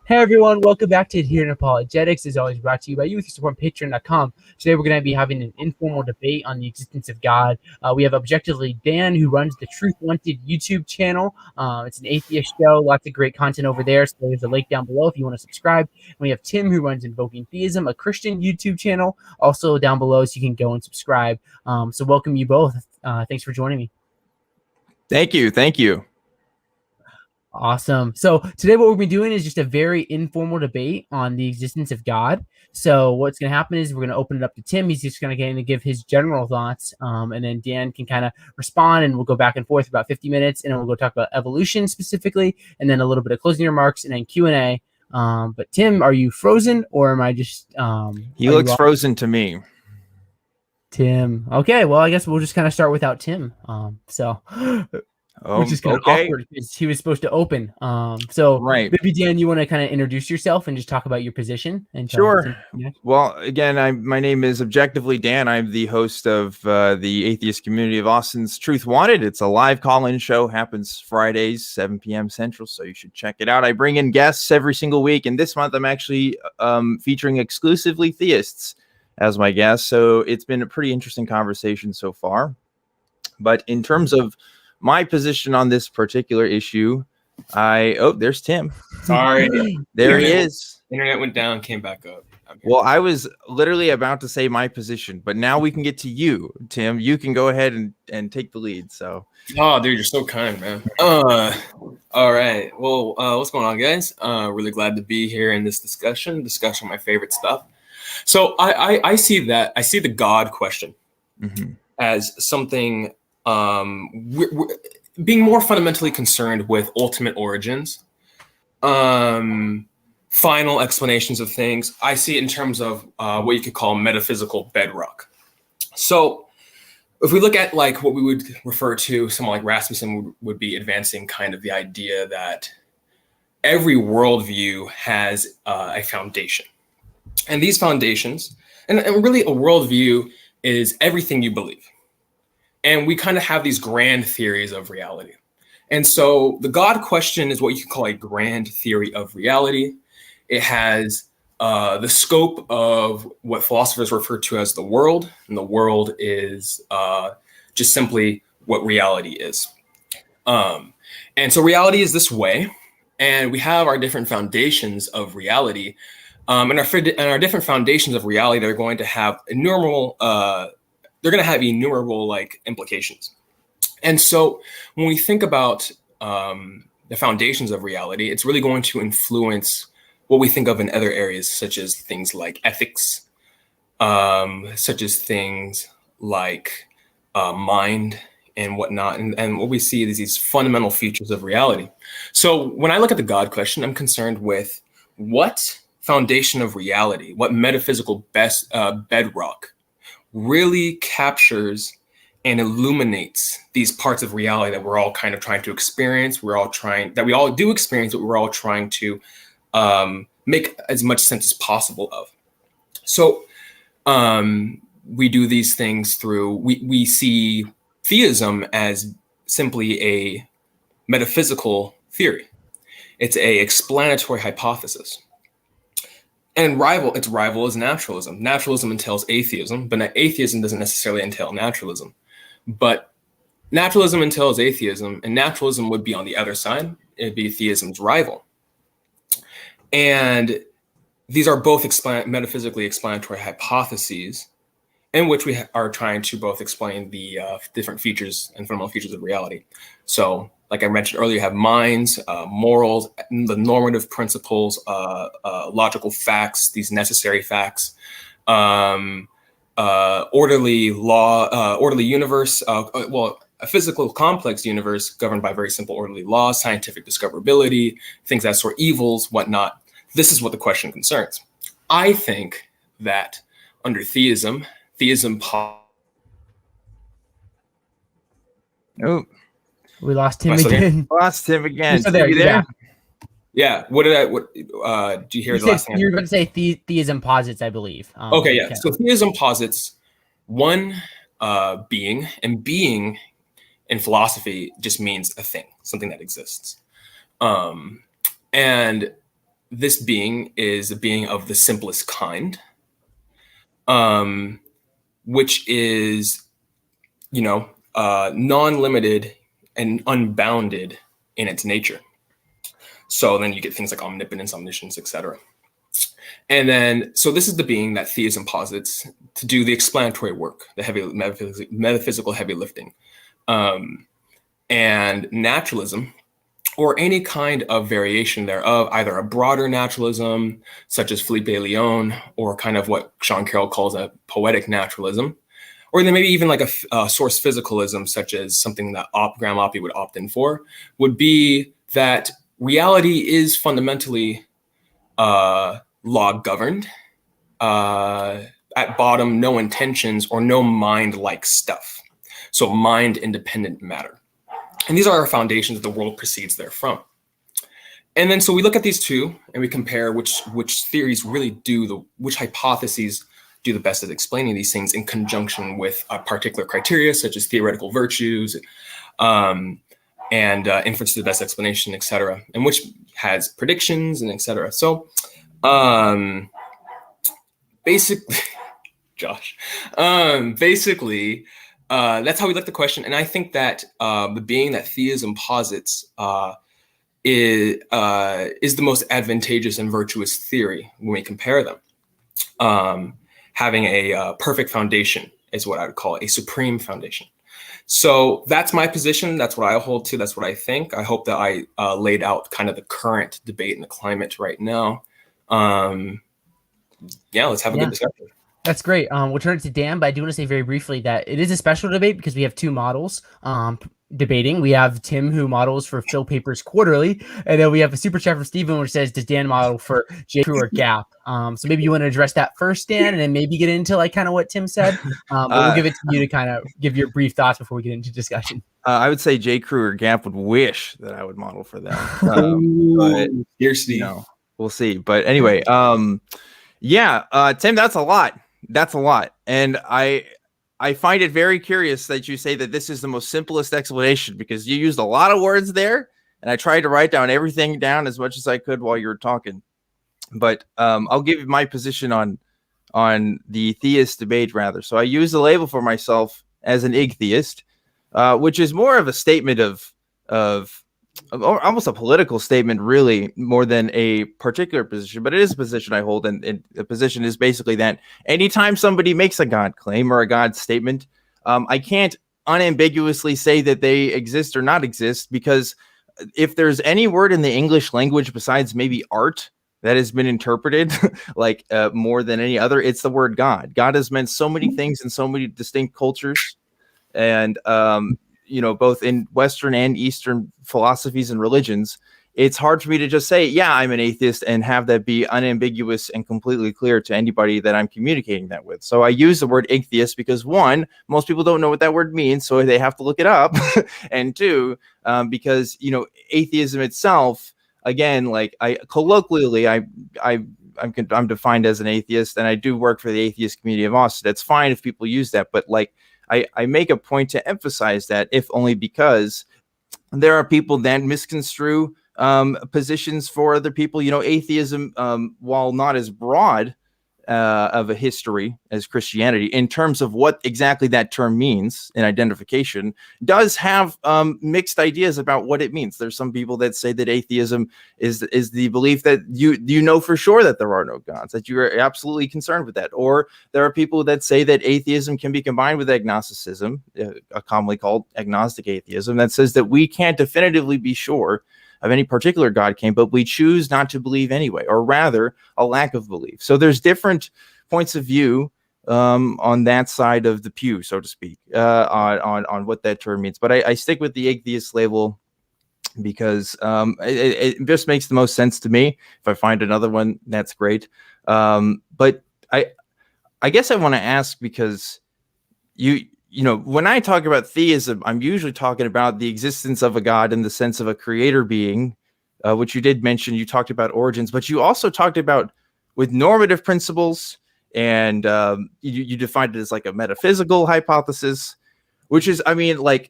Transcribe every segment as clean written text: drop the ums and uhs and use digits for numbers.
Hey everyone, welcome back to Adherent Apologetics. As always, brought to you by you with your support on Patron.com. Today we're going to be having an informal debate on the existence of God. We have Objectively Dan, who runs the Truth Wanted YouTube channel. It's an atheist show, lots of great content over there. So there's a link down below if you want to subscribe. And we have Tim, who runs Invoking Theism, a Christian YouTube channel, also down below, so you can go and subscribe. So welcome you both. Thanks for joining me. Thank you. Thank you. Awesome. So today what we're going to be doing is just a very informal debate on the existence of God. So what's going to happen is we're going to open it up to Tim. He's just going to give his general thoughts, and then Dan can kind of respond, and we'll go back and forth for about 50 minutes, and then we'll go talk about evolution specifically, and then a little bit of closing remarks, and then Q&A. But Tim, are you frozen, or am I just... He looks frozen to me. Tim. Okay, well, I guess we'll just kind of start without Tim. Which is kind of awkward because he was supposed to open. So right. Maybe Dan, you want to kind of introduce yourself and just talk about your position? And sure. Well, again, my name is Objectively Dan. I'm the host of the atheist community of Austin's Truth Wanted. It's a live call-in show, happens Fridays, 7 p.m. Central, so you should check it out. I bring in guests every single week, and this month I'm actually featuring exclusively theists as my guests. So it's been a pretty interesting conversation so far. But in terms of my position on this particular issue, there's Tim. Sorry. There he is. Internet went down, came back up. Well, I was literally about to say my position, but now we can get to you, Tim. You can go ahead and take the lead. So. Oh, dude, you're so kind, man. All right. Well, what's going on, guys? Really glad to be here in this discussion my favorite stuff. So I see the God question as something we're being more fundamentally concerned with ultimate origins, final explanations of things. I see it in terms of what you could call metaphysical bedrock. So if we look at like what we would refer to, someone like Rasmussen would be advancing kind of the idea that every worldview has a foundation. And these foundations, and really a worldview is everything you believe. And we kind of have these grand theories of reality. And so the God question is what you could call a grand theory of reality. It has the scope of what philosophers refer to as the world. And the world is just simply what reality is. And so reality is this way. And we have our different foundations of reality. And our different foundations of reality, they're going to have innumerable like implications. And so when we think about the foundations of reality, it's really going to influence what we think of in other areas, such as things like ethics, such as things like mind and whatnot. And what we see is these fundamental features of reality. So when I look at the God question, I'm concerned with what foundation of reality, what metaphysical bedrock really captures and illuminates these parts of reality that we're all kind of trying to experience. We all do experience, but we're all trying to make as much sense as possible of. So we do these things through, we see theism as simply a metaphysical theory. It's a explanatory hypothesis. And its rival is naturalism. Naturalism entails atheism, but atheism doesn't necessarily entail naturalism. But naturalism entails atheism, and naturalism would be on the other side. It'd be theism's rival. And these are both metaphysically explanatory hypotheses in which we are trying to both explain the different features and fundamental features of reality. So, like I mentioned earlier, you have minds, morals, the normative principles, logical facts, these necessary facts, orderly law, orderly universe, a physical complex universe governed by very simple orderly laws, scientific discoverability, things that sort, evils, whatnot. This is what the question concerns. I think that under theism. We lost him again. Lost him again. Are you there? Yeah. What do you hear the last thing? You were going to say theism posits, I believe. Okay, yeah. So theism posits one being, and being in philosophy just means a thing, something that exists. And this being is a being of the simplest kind, which is, non-limited and unbounded in its nature. So then you get things like omnipotence, omniscience, etc. And then, so this is the being that theism posits to do the explanatory work, the heavy metaphysical heavy lifting. And naturalism, or any kind of variation thereof, either a broader naturalism, such as Felipe Leon, or kind of what Sean Carroll calls a poetic naturalism, or then maybe even like a source physicalism, such as something that Graham Oppy would opt in for, would be that reality is fundamentally law governed, at bottom, no intentions or no mind-like stuff. So mind independent matter. And these are our foundations, the world proceeds therefrom. And then so we look at these two and we compare which theories really which hypotheses do the best at explaining these things in conjunction with a particular criteria, such as theoretical virtues, and inference to the best explanation, etc., and which has predictions and etc. So basically, Josh, basically, that's how we look at the question. And I think that the being that theism posits is the most advantageous and virtuous theory when we compare them. Having a perfect foundation is what I would call a supreme foundation. So that's my position. That's what I hold to. That's what I think. I hope that I laid out kind of the current debate in the climate right now. Let's have a good discussion. That's great. We'll turn it to Dan, but I do want to say very briefly that it is a special debate because we have two models debating. We have Tim, who models for Phil Papers Quarterly, and then we have a super chat from Stephen, which says, does Dan model for J. Crew or Gap? So maybe you want to address that first, Dan, and then maybe get into like kind of what Tim said. But we'll give it to you to kind of give your brief thoughts before we get into discussion. I would say J. Crew or Gap would wish that I would model for them. But seriously, we'll see. But anyway, Tim, that's a lot. That's a lot. And I find it very curious that you say that this is the most simplest explanation, because you used a lot of words there, and I tried to write down everything down as much as I could while you were talking. But I'll give you my position on the theist debate, rather. So I use the label for myself as an igtheist, which is more of a statement of almost a political statement, really, more than a particular position. But it is a position I hold, and the position is basically that anytime somebody makes a God claim or a God statement, I can't unambiguously say that they exist or not exist, because if there's any word in the English language besides maybe art that has been interpreted like more than any other, it's the word God. God has meant so many things in so many distinct cultures, and both in Western and Eastern philosophies and religions. It's hard for me to just say, I'm an atheist, and have that be unambiguous and completely clear to anybody that I'm communicating that with. So I use the word atheist because, one, most people don't know what that word means, so they have to look it up. And two, because, atheism itself, again, like colloquially, I'm defined as an atheist, and I do work for the atheist community of Austin. That's fine if people use that, but I make a point to emphasize that, if only because there are people that misconstrue positions for other people. Atheism, while not as broad of a history as Christianity in terms of what exactly that term means in identification, does have mixed ideas about what it means. There's some people that say that atheism is the belief that you know for sure that there are no gods, that you are absolutely concerned with that. Or there are people that say that atheism can be combined with agnosticism, commonly called agnostic atheism, that says that we can't definitively be sure of any particular God came, but we choose not to believe anyway, or rather a lack of belief. So there's different points of view on that side of the pew, so to speak, on what that term means. But I stick with the atheist label because it just makes the most sense to me. If I find another one, that's great. But I guess I want to ask, because when I talk about theism, I'm usually talking about the existence of a God in the sense of a creator being, which you did mention. You talked about origins, but you also talked about with normative principles, and you defined it as like a metaphysical hypothesis, which is, obviously,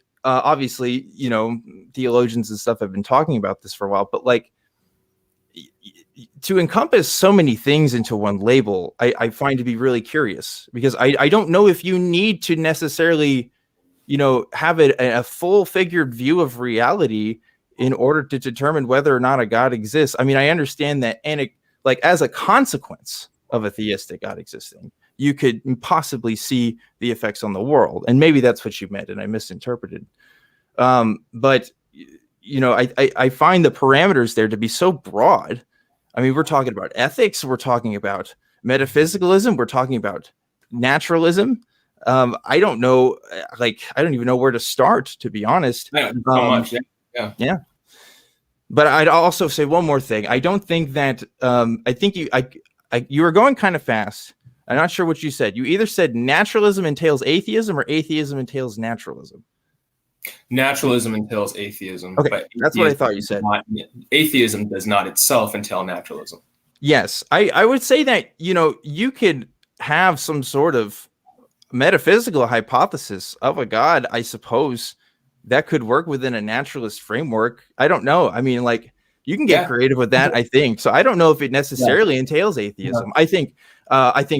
theologians and stuff have been talking about this for a while, but to encompass so many things into one label, I find to be really curious, because I don't know if you need to necessarily, have a full figured view of reality in order to determine whether or not a God exists. I mean, I understand that, and like as a consequence of a theistic God existing, you could possibly see the effects on the world, and maybe that's what you meant, and I misinterpreted. But I find the parameters there to be so broad. I mean, we're talking about ethics, we're talking about metaphysicalism, we're talking about naturalism. I don't know, I don't even know where to start, to be honest. Yeah, so much. Yeah. But I'd also say one more thing. I don't think that I think you were going kind of fast. I'm not sure what you said. You either said naturalism entails atheism or atheism entails naturalism. Naturalism entails atheism. Okay, but that's what I thought you said. Atheism does not itself entail naturalism. Yes, I would say that, you could have some sort of metaphysical hypothesis of a God, I suppose, that could work within a naturalist framework. I don't know. I mean, you can get creative with that, I think. So I don't know if it necessarily entails atheism. I think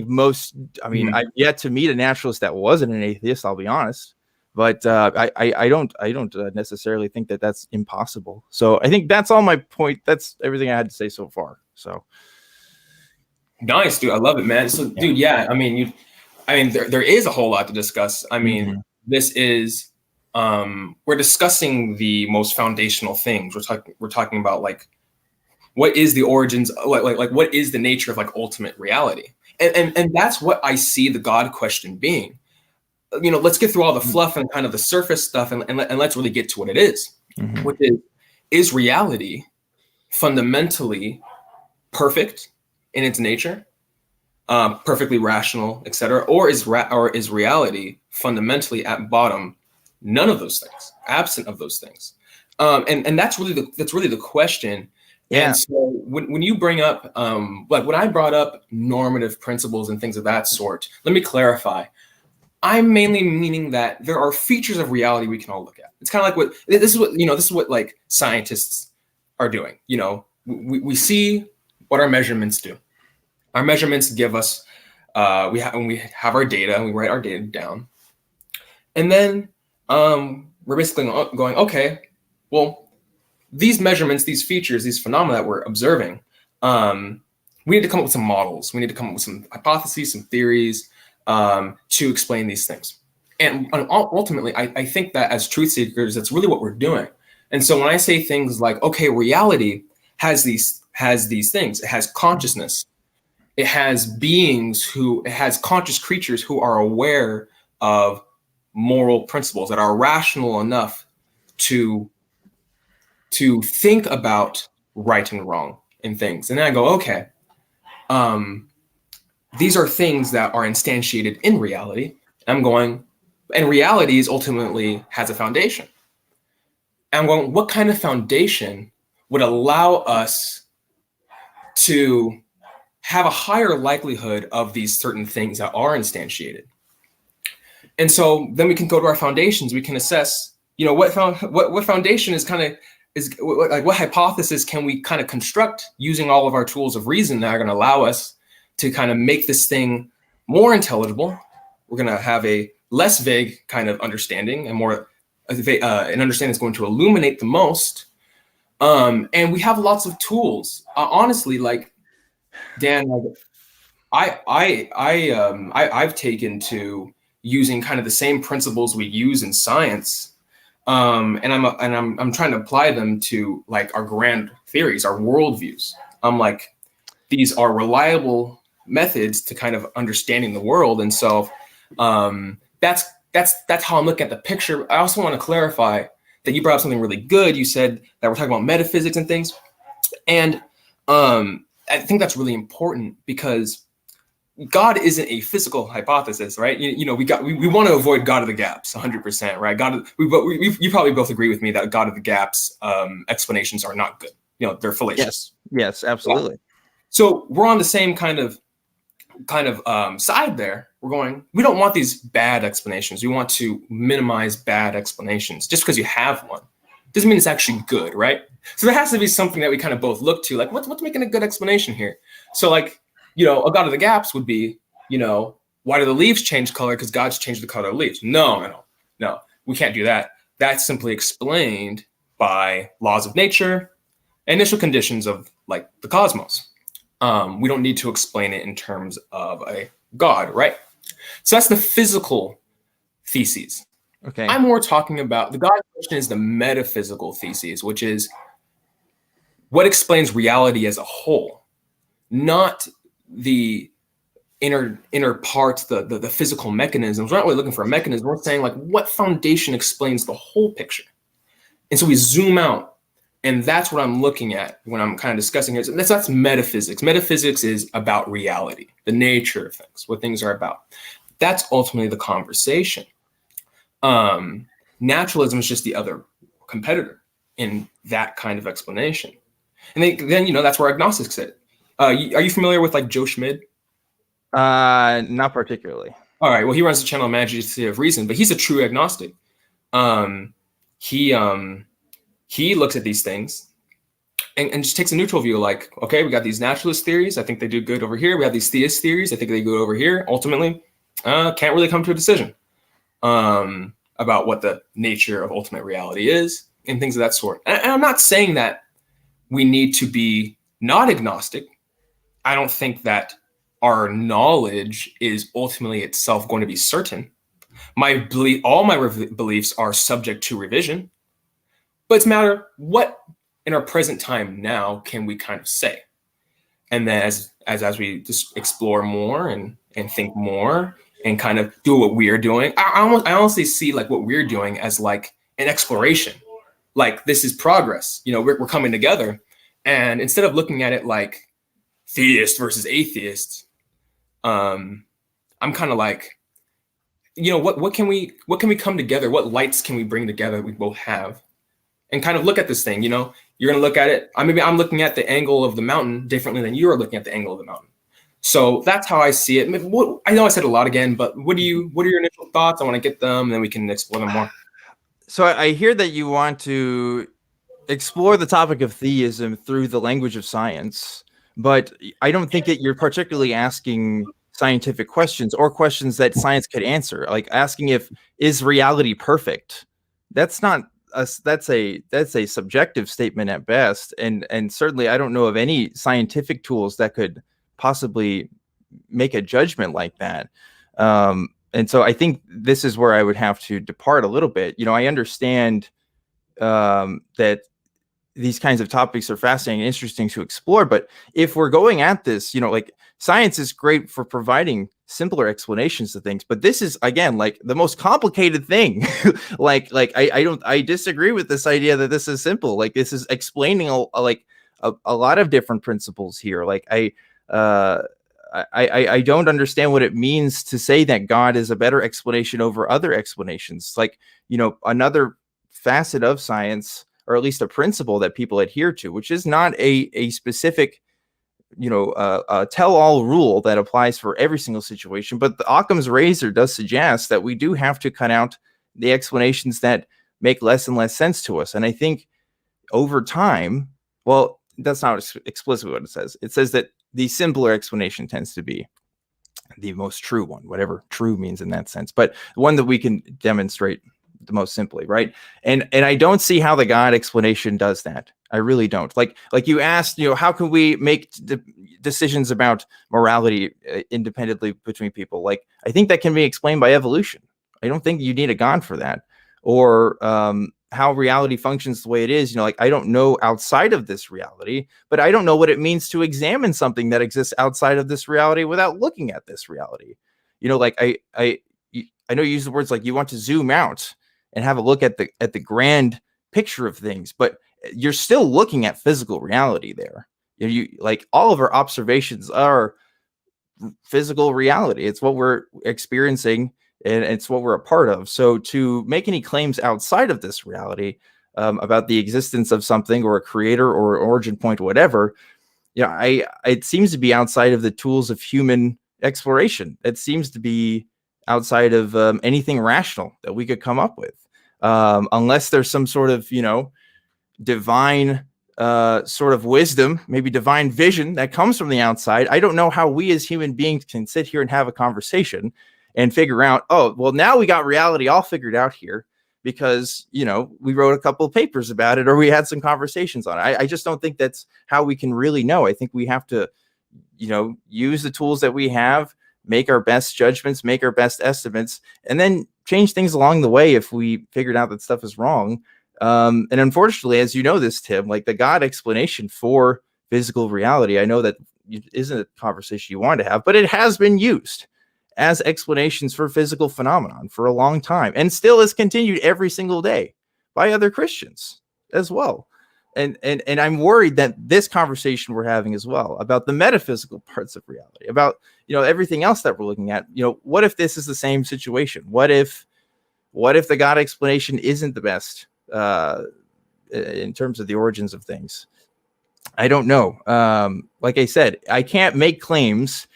most, I've yet to meet a naturalist that wasn't an atheist, I'll be honest. But I don't necessarily think that that's impossible. So I think that's all my point. That's everything I had to say so far. So nice, dude. I love it, man. So, dude, yeah. There is a whole lot to discuss. I mean, this is we're discussing the most foundational things. We're talking about what is the origins, like what is the nature of ultimate reality, and that's what I see the God question being. Let's get through all the fluff and kind of the surface stuff, and let's really get to what it is, which is reality fundamentally perfect in its nature, perfectly rational, etc., or is reality fundamentally at bottom none of those things, absent of those things, and that's really the question. Yeah. And so when you bring up when I brought up normative principles and things of that sort, let me clarify. I'm mainly meaning that there are features of reality we can all look at. It's kind of like this is what scientists are doing. We see what our measurements do. Our measurements give us we have our data and we write our data down, and then we're basically going, okay, well, these measurements, these features, these phenomena that we're observing, we need to come up with some models. We need to come up with some hypotheses, some theories, to explain these things. And ultimately, I think that as truth seekers, that's really what we're doing. And so when I say things like, okay, reality has these things, it has consciousness, it has beings it has conscious creatures who are aware of moral principles that are rational enough to think about right and wrong in things. And then I go, okay, these are things that are instantiated in reality. I'm going, and reality is ultimately has a foundation. And I'm going, what kind of foundation would allow us to have a higher likelihood of these certain things that are instantiated? And so then we can go to our foundations. We can assess, what foundation what hypothesis can we kind of construct using all of our tools of reason that are going to allow us to kind of make this thing more intelligible. We're going to have a less vague kind of understanding and more an understanding that's going to illuminate the most. And we have lots of tools. Honestly, Dan, I've taken to using kind of the same principles we use in science, and I'm trying to apply them to our grand theories, our worldviews. I'm like, these are reliable methods to kind of understanding the world. And so that's how I'm looking at the picture. I also want to clarify that you brought up something really good. You said that we're talking about metaphysics and things. And I think that's really important because God isn't a physical hypothesis, right? We want to avoid God of the gaps 100%, right? You probably both agree with me that God of the gaps explanations are not good. They're fallacious. Yes, absolutely. Yeah. So we're on the same kind of side there. We're going, we don't want these bad explanations. We want to minimize bad explanations. Just because you have one doesn't mean it's actually good, right? So there has to be something that we kind of both look to, like what's making a good explanation here? So like, a God of the gaps would be, why do the leaves change color? Because God's changed the color of the leaves. No, we can't do that. That's simply explained by laws of nature, initial conditions of like the cosmos. We don't need to explain it in terms of a God, right? So that's the physical theses. Okay. I'm more talking about the God question is the metaphysical theses, which is what explains reality as a whole, not the inner parts, the physical mechanisms. We're not really looking for a mechanism. We're saying like what foundation explains the whole picture. And so we zoom out, and that's what I'm looking at when I'm kind of discussing it. That's metaphysics. Metaphysics is about reality, the nature of things, what things are about. That's ultimately the conversation. Naturalism is just the other competitor in that kind of explanation. And then that's where agnostics sit. Are you familiar with like Joe Schmid? Not particularly. All right. Well, he runs the channel Majesty of Reason, but he's a true agnostic. He looks at these things and just takes a neutral view. Like, okay, we got these naturalist theories. I think they do good over here. We have these theist theories. I think they go over here. Ultimately, can't really come to a decision about what the nature of ultimate reality is and things of that sort. And I'm not saying that we need to be not agnostic. I don't think that our knowledge is ultimately itself going to be certain. All my beliefs are subject to revision, but it's a matter what in our present time now can we kind of say. And then as we just explore more and think more and kind of do what we're doing, I honestly see like what we're doing as like an exploration. Like this is progress. We're coming together, and instead of looking at it like theist versus atheist, I'm kind of like, what can we come together? What lights can we bring together that we both have, and kind of look at this thing? You're going to look at it. Maybe I'm looking at the angle of the mountain differently than you are looking at the angle of the mountain. So that's how I see it. I know I said a lot again, but what are your initial thoughts? I want to get them, and then we can explore them more. So I hear that you want to explore the topic of theism through the language of science, but I don't think that you're particularly asking scientific questions or questions that science could answer. Like asking is reality perfect? That's not that's a subjective statement at best, and certainly I don't know of any scientific tools that could possibly make a judgment like that. And so I think this is where I would have to depart a little bit. I understand that these kinds of topics are fascinating and interesting to explore, but if we're going at this, like science is great for providing simpler explanations to things, but this is again like the most complicated thing. I disagree with this idea that this is simple. Like this is explaining a lot of different principles here. Like I don't understand what it means to say that God is a better explanation over other explanations. Like, another facet of science, or at least a principle that people adhere to, which is not a specific, tell-all rule that applies for every single situation. But the Occam's razor does suggest that we do have to cut out the explanations that make less and less sense to us. And I think over time, well, that's not explicitly what it says. It says that the simpler explanation tends to be the most true one, whatever true means in that sense, but one that we can demonstrate the most simply, right? And I don't see how the God explanation does that. I really don't. Like you asked, how can we make decisions about morality independently between people? Like, I think that can be explained by evolution. I don't think you need a God for that. Or how reality functions the way it is. I don't know outside of this reality, but I don't know what it means to examine something that exists outside of this reality without looking at this reality. I know you use the words like you want to zoom out and have a look at the grand picture of things, but you're still looking at physical reality there. You like all of our observations are physical reality. It's what we're experiencing, and it's what we're a part of. So to make any claims outside of this reality about the existence of something or a creator or origin point, whatever, it seems to be outside of the tools of human exploration. It seems to be outside of anything rational that we could come up with, unless there's some sort of divine sort of wisdom, maybe divine vision that comes from the outside. I don't know how we as human beings can sit here and have a conversation and figure out, oh, well, now we got reality all figured out here because, you know, we wrote a couple of papers about it or we had some conversations on it. I just don't think that's how we can really know. I think we have to, you know, use the tools that we have, make our best judgments, make our best estimates, and then change things along the way if we figured out that stuff is wrong. And unfortunately, as you know this, Tim, like the God explanation for physical reality, I know that isn't a conversation you want to have, but it has been used as explanations for physical phenomenon for a long time and still is continued every single day by other Christians as well. And I'm worried that this conversation we're having as well about the metaphysical parts of reality, about, you know, everything else that we're looking at, you know, what if this is the same situation? What if the God explanation isn't the best in terms of the origins of things? I don't know. Like I said, I can't make claims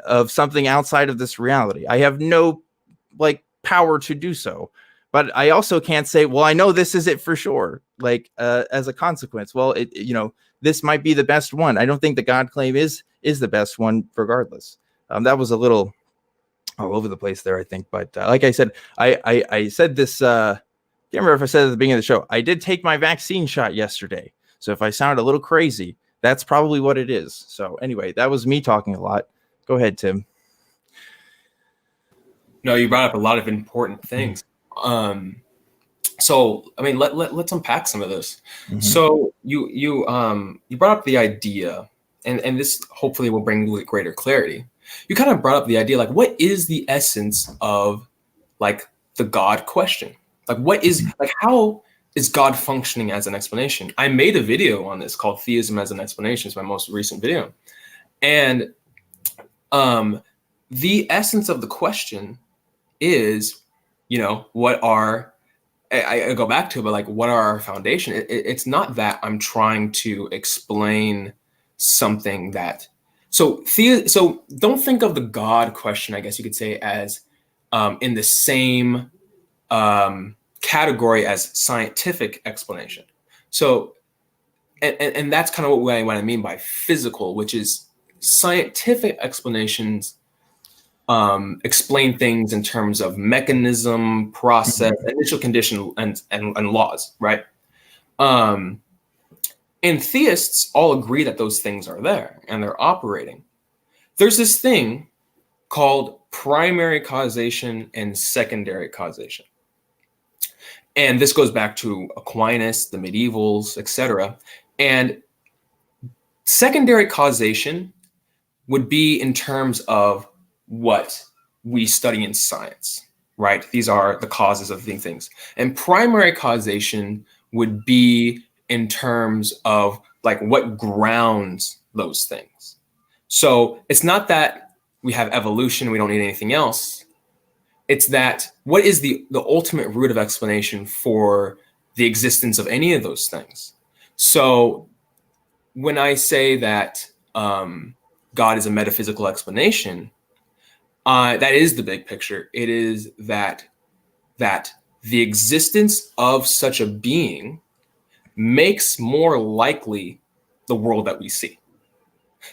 of something outside of this reality. I have no power to do so, but I also can't say, well, I know this is it for sure. As a consequence, well, you know, this might be the best one. I don't think the God claim is the best one regardless. That was a little all over the place there, I think. But like I said, I said this, can't remember if I said it at the beginning of the show. I did take my vaccine shot yesterday. So if I sound a little crazy, that's probably what it is. So anyway, that was me talking a lot. Go ahead, Tim. No, you brought up a lot of important things. So I mean, let's unpack some of this. Mm-hmm. So you brought up the idea, and this hopefully will bring greater clarity. You kind of brought up the idea, like, what is the essence of like the God question? Like, what is, like, how is God functioning as an explanation? I made a video on this called Theism as an Explanation. It's my most recent video. And the essence of the question is, you know, what are, I go back to it, but like, what are our foundation? It's not that I'm trying to explain something that, so don't think of the God question, I guess you could say, as in the same category as scientific explanation. So, and that's kind of what I mean by physical, which is scientific explanations explain things in terms of mechanism, process, initial condition, and laws, right? And theists all agree that those things are there and they're operating. There's this thing called primary causation and secondary causation. And this goes back to Aquinas, the medievals, etc. And secondary causation would be in terms of what we study in science, right? These are the causes of things. And primary causation would be in terms of like what grounds those things. So it's not that we have evolution, we don't need anything else. It's that what is the ultimate root of explanation for the existence of any of those things? So when I say that God is a metaphysical explanation, that is the big picture. It is that the existence of such a being makes more likely the world that we see.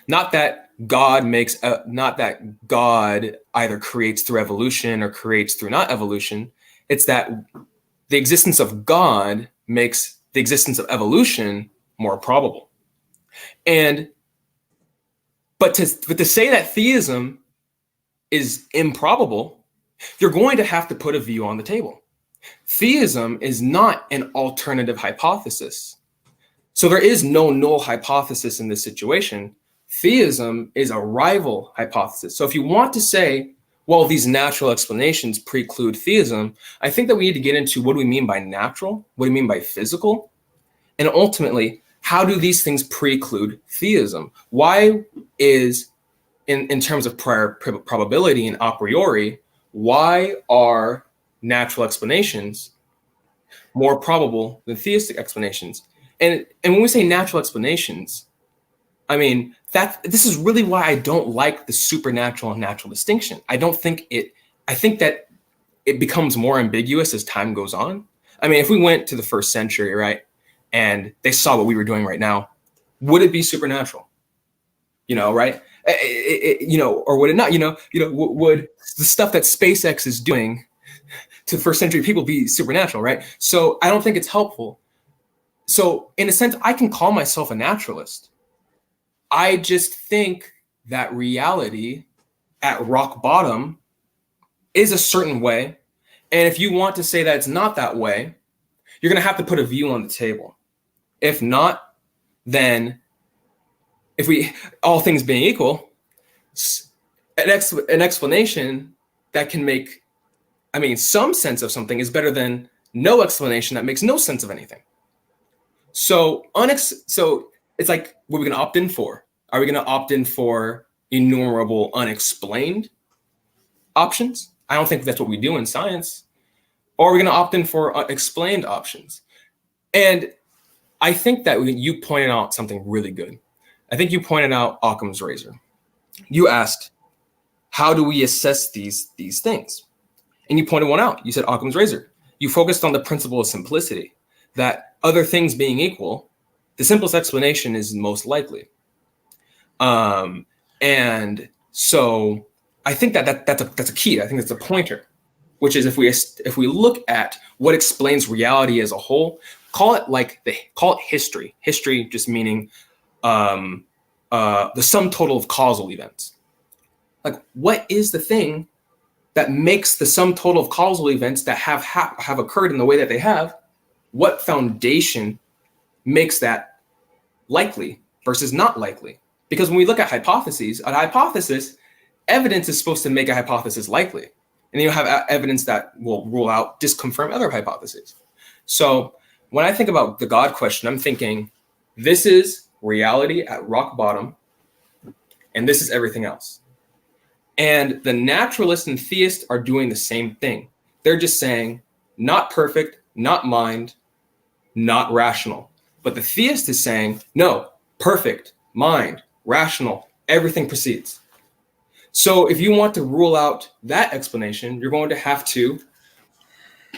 Not that God makes, not that God either creates through evolution or creates through not evolution. It's that the existence of God makes the existence of evolution more probable. But to say that theism is improbable, you're going to have to put a view on the table. Theism is not an alternative hypothesis. So there is no null hypothesis in this situation. Theism is a rival hypothesis. So if you want to say, well, these natural explanations preclude theism, I think that we need to get into what do we mean by natural? What do we mean by physical? And ultimately, how do these things preclude theism? Why is, in terms of prior probability and a priori, why are natural explanations more probable than theistic explanations? And when we say natural explanations, I mean, this is really why I don't like the supernatural and natural distinction. I think that it becomes more ambiguous as time goes on. I mean, if we went to the first century, right, and they saw what we were doing right now, would it be supernatural? Right? Or would it not? Would the stuff that SpaceX is doing to first century people be supernatural, right? So I don't think it's helpful. So in a sense, I can call myself a naturalist. I just think that reality at rock bottom is a certain way. And if you want to say that it's not that way, you're going to have to put a view on the table. If not, then all things being equal, an explanation that can make, some sense of something is better than no explanation that makes no sense of anything. So it's like, what are we going to opt in for? Are we going to opt in for innumerable unexplained options? I don't think that's what we do in science. Or are we going to opt in for explained options? And I think that you pointed out something really good. I think you pointed out Occam's razor. You asked, how do we assess these things? And you pointed one out. You said Occam's razor. You focused on the principle of simplicity, that other things being equal, the simplest explanation is most likely. And so I think that's a key. I think that's a pointer, which is if we look at what explains reality as a whole, call it history. History just meaning the sum total of causal events. Like, what is the thing that makes the sum total of causal events that have occurred in the way that they have? What foundation makes that likely versus not likely? Because when we look at hypotheses, a hypothesis, evidence is supposed to make a hypothesis likely. And then you have evidence that will rule out, disconfirm other hypotheses. So when I think about the God question, I'm thinking, this is reality at rock bottom, and this is everything else. And the naturalist and theist are doing the same thing. They're just saying, not perfect, not mind, not rational. But the theist is saying, no, perfect, mind, rational, everything precedes. So if you want to rule out that explanation, you're going to have to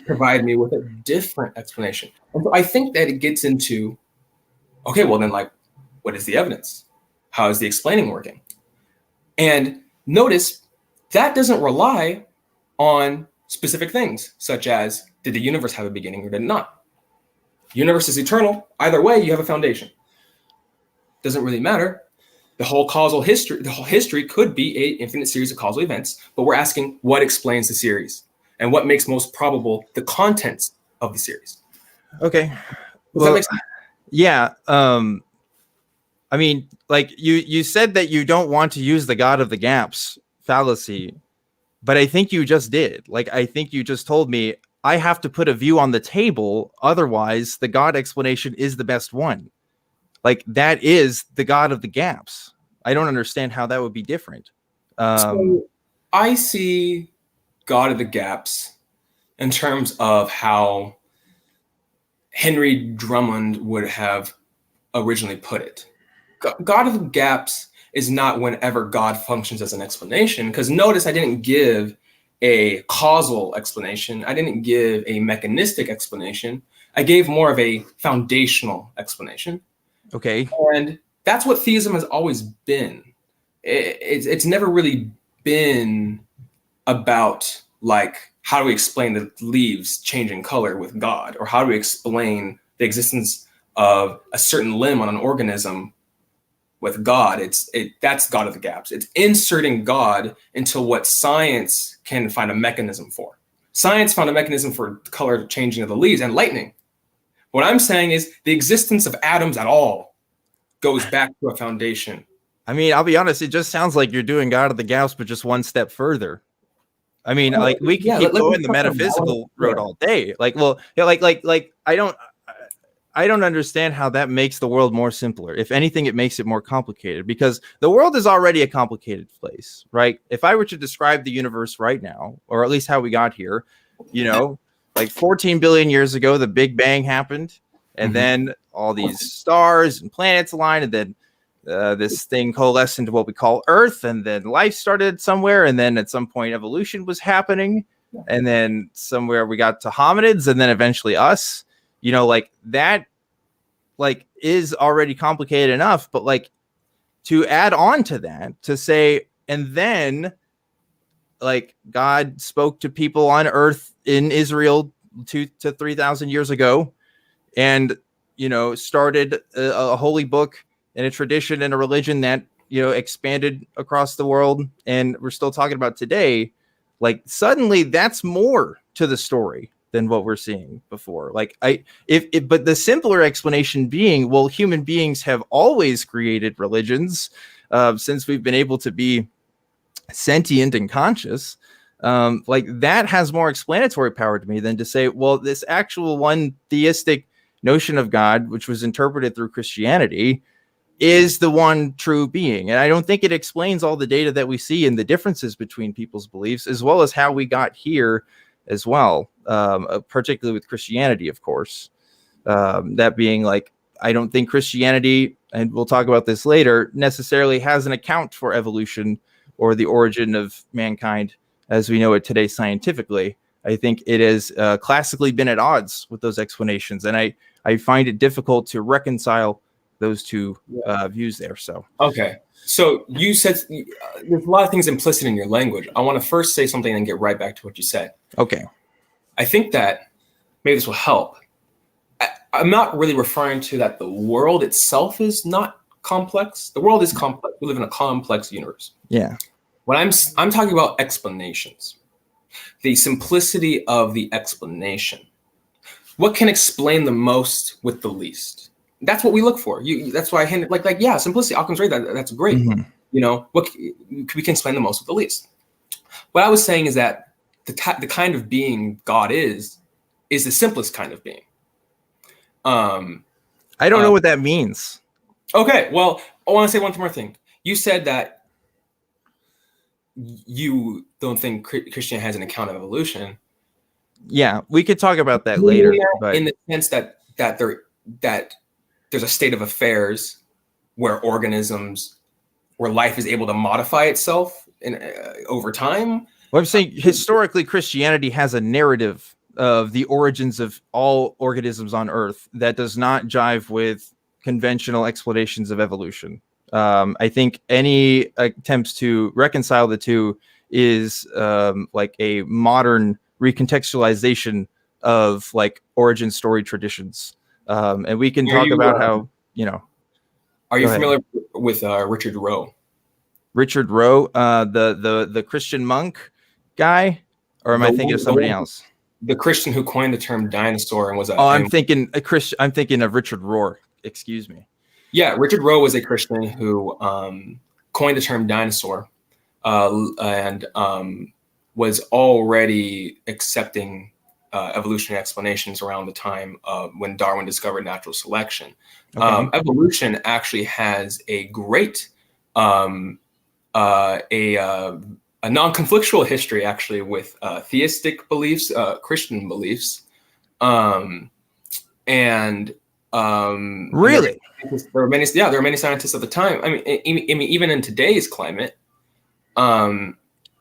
provide me with a different explanation. And so I think that it gets into, okay, well then, like, what is the evidence? How is the explaining working? And notice that doesn't rely on specific things, such as, did the universe have a beginning or did it not? Universe is eternal. Either way, you have a foundation. Doesn't really matter. The whole history could be an infinite series of causal events, but we're asking what explains the series and what makes most probable the contents of the series. Okay. Does that make sense? Yeah. Like you said that you don't want to use the God of the gaps fallacy, but I think you just did. Like, I think you just told me I have to put a view on the table. Otherwise, the God explanation is the best one. Like, that is the God of the gaps. I don't understand how that would be different. So I see God of the gaps in terms of how Henry Drummond would have originally put it. God of the gaps is not whenever God functions as an explanation, because notice I didn't give a causal explanation. I didn't give a mechanistic explanation. I gave more of a foundational explanation. Okay. And that's what theism has always been. It's never really been about, like, how do we explain the leaves changing color with God? Or how do we explain the existence of a certain limb on an organism with God? That's God of the gaps. It's inserting God into what science can find a mechanism for. Science found a mechanism for color changing of the leaves and lightning. What I'm saying is the existence of atoms at all goes back to a foundation. I mean, I'll be honest, it just sounds like you're doing God of the gaps, but just one step further. I mean, like, we can keep going the metaphysical road all day. Like, well, yeah, like I don't understand how that makes the world more simpler. If anything, it makes it more complicated, because the world is already a complicated place, right? If I were to describe the universe right now, or at least how we got here, like 14 billion years ago, the Big Bang happened, and then all these stars and planets aligned, and then this thing coalesced into what we call Earth, and then life started somewhere, and then at some point evolution was happening, and then somewhere we got to hominids, and then eventually us. Like, that like is already complicated enough, but like to add on to that, to say, and then like God spoke to people on earth in Israel 2,000 to 3,000 years ago, and started a holy book and a tradition and a religion that expanded across the world, and we're still talking about today. Like suddenly that's more to the story than what we're seeing before. Like but the simpler explanation being, well, human beings have always created religions since we've been able to be sentient and conscious. Like that has more explanatory power to me than to say, well, this actual one theistic notion of God, which was interpreted through Christianity, is the one true being. And I don't think it explains all the data that we see and the differences between people's beliefs, as well as how we got here as well, particularly with Christianity, of course. That being like, I don't think Christianity, and we'll talk about this later, necessarily has an account for evolution or the origin of mankind as we know it today scientifically. I think it has classically been at odds with those explanations. And I find it difficult to reconcile those two views there. So okay, so you said there's a lot of things implicit in your language. I want to first say something and get right back to what you said. Okay, I think that maybe this will help. I'm not really referring to that the world itself is not complex. The world is complex. We live in a complex universe. Yeah. What I'm talking about explanations, the simplicity of the explanation. What can explain the most with the least? That's what we look for. That's why I handed yeah, simplicity. Occam's right. That's great. Mm-hmm. What we can explain the most with the least. What I was saying is that the kind of being God is the simplest kind of being. I don't know what that means. Okay, well, I want to say one more thing. You said that you don't think Christianity has an account of evolution. Yeah, we could talk about that later. But in the sense that there's a state of affairs where life is able to modify itself over time. Well, I'm saying historically, Christianity has a narrative of the origins of all organisms on Earth that does not jive with conventional explanations of evolution. I think any attempts to reconcile the two is like a modern recontextualization of like origin story traditions. And we can talk about how, Are you familiar with Richard Rowe? Richard Rowe, the Christian monk guy, or am I thinking of somebody else? The Christian who coined the term dinosaur and was a. I'm thinking of Richard Rohr. Excuse me. Yeah, Richard Rowe was a Christian who coined the term dinosaur and was already accepting evolutionary explanations around the time when Darwin discovered natural selection. Okay. Evolution actually has a great a non-conflictual history actually with theistic beliefs, Christian beliefs, and really, there are many scientists at the time. I mean, even in today's climate,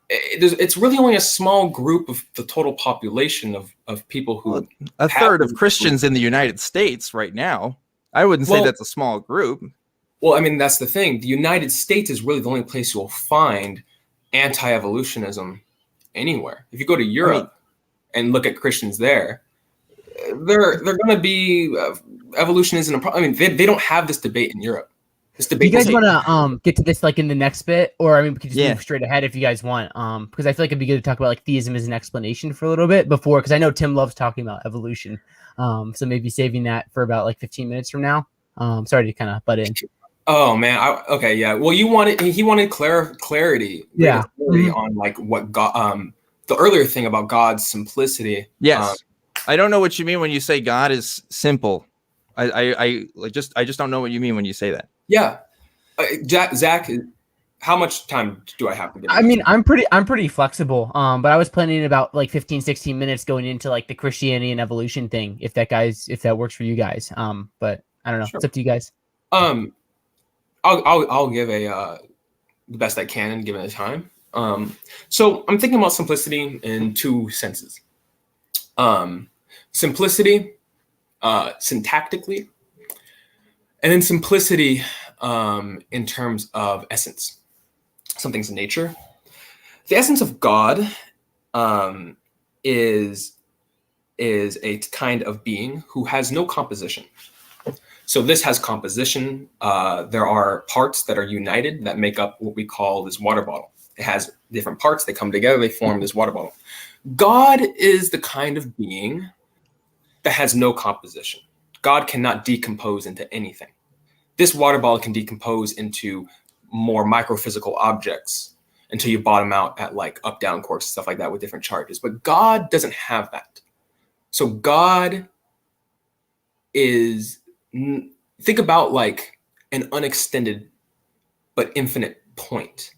it's really only a small group of the total population of people who a third of Christians in the United States right now. I wouldn't say that's a small group. Well, I mean, that's the thing. The United States is really the only place you'll find anti-evolutionism anywhere. If you go to Europe and look at Christians there, they're going to be evolution isn't a problem. I mean, they don't have this debate in Europe. This debate. Do you guys want to get to this like in the next bit, or I mean, we could just move straight ahead if you guys want. Because I feel like it'd be good to talk about like theism as an explanation for a little bit before, because I know Tim loves talking about evolution. So maybe saving that for about like 15 minutes from now. Sorry to kind of butt in. Oh man, okay, yeah. Well, he wanted clarity, on like what God, the earlier thing about God's simplicity. Yes, I don't know what you mean when you say God is simple. I just don't know what you mean when you say that. Yeah, Zach, how much time do I have to get? I mean, I'm pretty flexible. But I was planning about like 15, 16 minutes going into like the Christianity and evolution thing, if that works for you guys. But I don't know. Sure. It's up to you guys. I'll give the best I can given the time. So I'm thinking about simplicity in two senses. Simplicity, syntactically, And then simplicity in terms of essence. Something's nature. The essence of God is a kind of being who has no composition. So this has composition. There are parts that are united that make up what we call this water bottle. It has different parts. They come together. They form this water bottle. God is the kind of being that has no composition. God cannot decompose into anything. This water bottle can decompose into more microphysical objects until you bottom out at like up-down quarks, stuff like that with different charges. But God doesn't have that. So God is, think about like an unextended but infinite point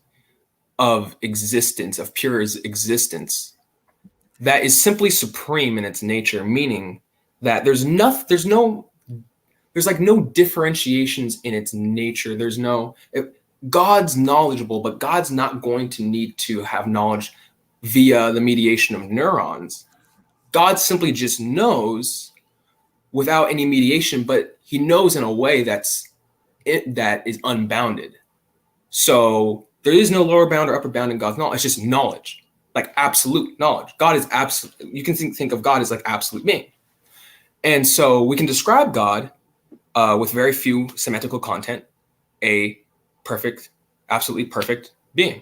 of existence, of pure existence, that is simply supreme in its nature, meaning that there's like no differentiations in its nature. God's knowledgeable, but God's not going to need to have knowledge via the mediation of neurons. God simply just knows without any mediation, but he knows in a way that is unbounded. So there is no lower bound or upper bound in God's knowledge. It's just knowledge, like absolute knowledge. God is absolute. You can think of God as like absolute being. And so we can describe God with very few semantical content, a perfect, absolutely perfect being,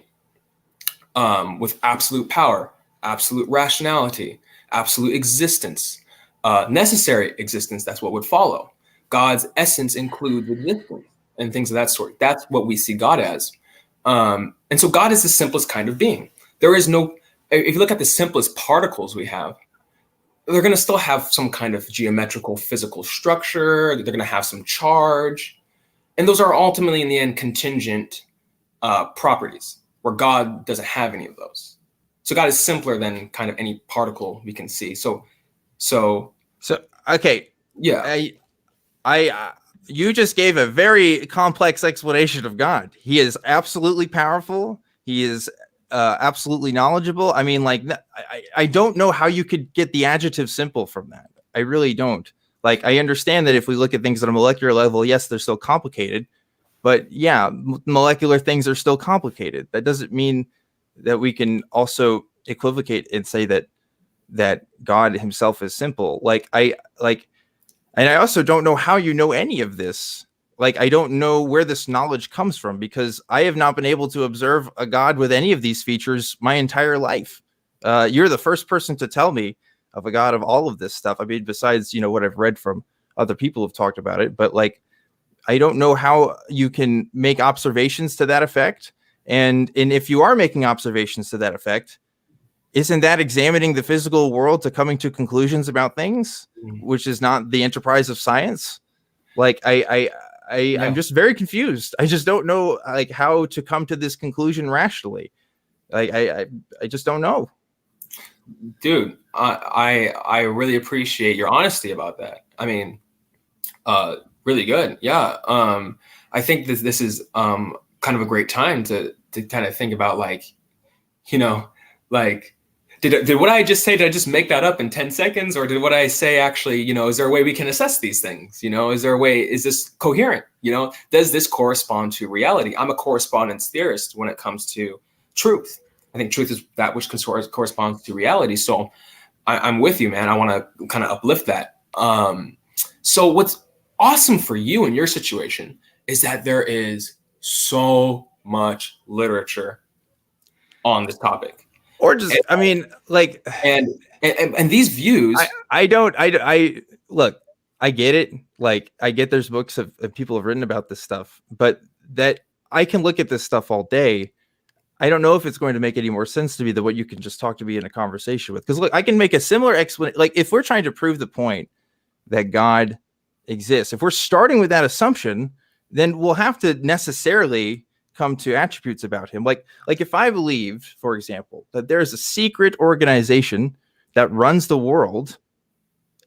with absolute power, absolute rationality, absolute existence, necessary existence. That's what would follow. God's essence includes existence and things of that sort. That's what we see God as. And so God is the simplest kind of being. There is no, if you look at the simplest particles we have, they're going to still have some kind of geometrical physical structure. They're going to have some charge. And those are ultimately, in the end, contingent properties, where God doesn't have any of those. So God is simpler than kind of any particle we can see. So okay. Yeah. You just gave a very complex explanation of God. He is absolutely powerful. He is absolutely knowledgeable. I mean, like, I don't know how you could get the adjective simple from that. I really don't. Like, I understand that if we look at things at a molecular level, yes, they're still complicated. But yeah, molecular things are still complicated. That doesn't mean that we can also equivocate and say that God himself is simple. And I also don't know how you know any of this. Like, I don't know where this knowledge comes from, because I have not been able to observe a God with any of these features my entire life. You're the first person to tell me of a God of all of this stuff. I mean, besides, what I've read from other people who've talked about it, but like, I don't know how you can make observations to that effect. And if you are making observations to that effect, isn't that examining the physical world to coming to conclusions about things, which is not the enterprise of science? Like, I'm just very confused. I just don't know like how to come to this conclusion rationally. I just don't know. Dude, I really appreciate your honesty about that. I mean, really good. Yeah. I think this is kind of a great time to kind of think about, like, like, did what I just say, did I just make that up in 10 seconds? Or did what I say actually, is there a way we can assess these things? Is there a way, is this coherent? Does this correspond to reality? I'm a correspondence theorist when it comes to truth. I think truth is that which corresponds to reality. So I'm with you, man. I want to kind of uplift that. So what's awesome for you in your situation is that there is so much literature on this topic. Or just, I mean, like, and these views, I look, I get it. Like, I get there's books of people have written about this stuff, but that I can look at this stuff all day. I don't know if it's going to make any more sense to me than what you can just talk to me in a conversation with. Because look, I can make a similar explanation. Like, if we're trying to prove the point that God exists, if we're starting with that assumption, then we'll have to necessarily come to attributes about him. Like if I believed, for example, that there's a secret organization that runs the world,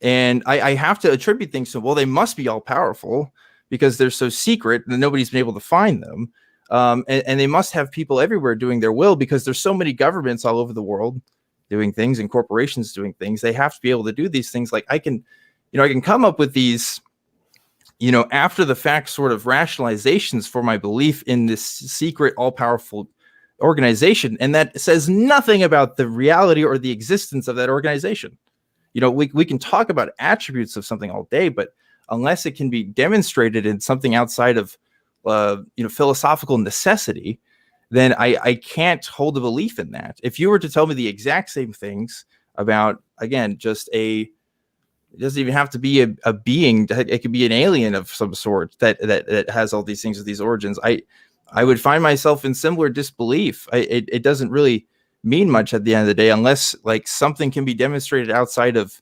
and I have to attribute things to, well, they must be all powerful because they're so secret that nobody's been able to find them. And they must have people everywhere doing their will, because there's so many governments all over the world doing things and corporations doing things. They have to be able to do these things. Like, I can come up with these after the fact sort of rationalizations for my belief in this secret, all powerful organization. And that says nothing about the reality or the existence of that organization. We can talk about attributes of something all day, but unless it can be demonstrated in something outside of, philosophical necessity, then I can't hold a belief in that. If you were to tell me the exact same things about, again, it doesn't even have to be a being. It could be an alien of some sort that has all these things with these origins. I would find myself in similar disbelief. It doesn't really mean much at the end of the day, unless like something can be demonstrated outside of